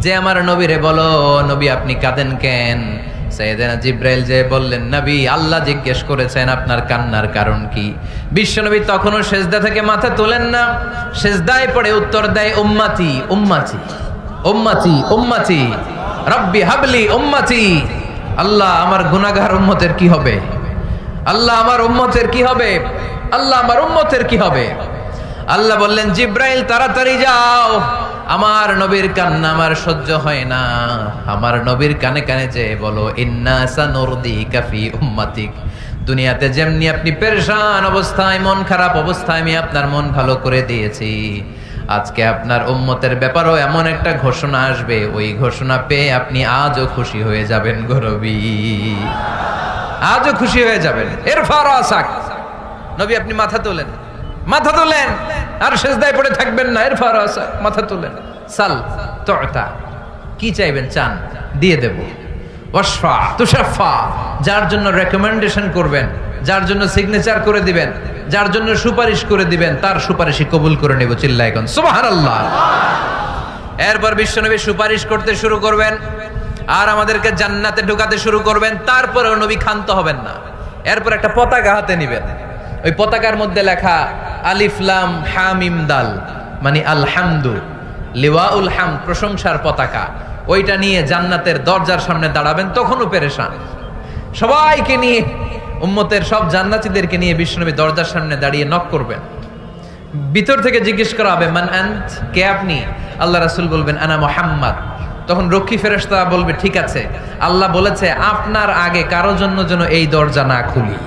যে আমার নবীরে বলো, নবী আপনি কাঁদেন কেন? সাইয়েদনা জিব্রাইল যে বললেন, নবী আল্লাহ জিজ্ঞেস করেছেন আপনার কান্নার কারণ কি। বিশ্বনবী তখনও সেজদা থেকে মাথা তোলেন না, সেজদায় পড়ে উত্তর দেয়, উম্মতি উম্মতি উম্মতি উম্মতি রব্বি হাবলি উম্মতি। আল্লাহ আমার গুনাহগার উম্মতের কি হবে? আল্লাহ আমার উম্মতের কি হবে? আল্লাহ আমার উম্মতের কি হবে? আল্লাহ বললেন, জিব্রাইল তাড়াতাড়ি যাও, আমার নবীর কান্না আমার সহ্য হয় না, আমার নবীর কানে কানে যে বলো, ইন্না সানুরদিকা ফি উম্মাতিক, দুনিয়াতে যেমনি আপনি পেরেশান অবস্থায়, মন খারাপ অবস্থায় আমি আপনার মন ভালো করে দিয়েছি, আজকে আপনার উম্মতের ব্যাপারও এমন একটা ঘোষণা আসবে, ওই ঘোষণা পেয়ে আপনি আজও খুশি হয়ে যাবেন গরবি, আজও খুশি হয়ে যাবেন। ইরফা রাসাক, নবী আপনি মাথা তোলেন, মাথা তোলেন, আর সেজদায় পড়ে থাকবেন না। ইরফা রাসাক, মাথা তোলেন। সাল তুতা, কি চাইবেন চান দিয়ে দেব। ওয়াশফা তুশাফা, যার জন্য রেকমেন্ডেশন করবেন, যার জন্য সিগনেচার করে দিবেন, যার জন্য সুপারিশ করে দিবেন, তার সুপারিশই কবুল করে নেব। চিল্লায় কোন সুবহানাল্লাহ। এরপর বিশ্বনবী সুপারিশ করতে শুরু করবেন আর আমাদেরকে জান্নাতে ঢুকাতে শুরু করবেন। তারপরেও নবী ক্ষান্ত হবেন না। এরপর একটা পতাকা হাতে নিবেন, ওই পতাকার মধ্যে লেখা আলিফ লাম হা মিম দাল, মানে আলহামদু, লিওয়াউল হামদ, প্রশংসার পতাকা। ওইটা নিয়ে জান্নাতের দরজার সামনে দাঁড়াবেন। তখনও পেরেশান, সবাইকে নিয়ে, উম্মতের সব জান্নাতীদেরকে নিয়ে বিশ্বনবী দরজার সামনে দাঁড়িয়ে নক করবেন। ভিতর থেকে জিজ্ঞেস করা হবে, মান আনত, কে আপনি? আল্লাহ রাসূল বলবেন, আনা মুহাম্মদ। তখন রক্ষী ফেরেশতা বলবে, ঠিক আছে, আল্লাহ বলেছে আপনার আগে কারো জন্য যেন এই দরজা না খুলি।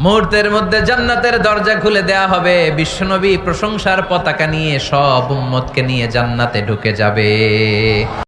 মুহূর্তের মধ্যে জান্নাতের দরজা খুলে দেয়া হবে। বিশ্বনবী প্রশংসার পতাকা নিয়ে সব উম্মতকে নিয়ে জান্নাতে ঢুকে যাবে।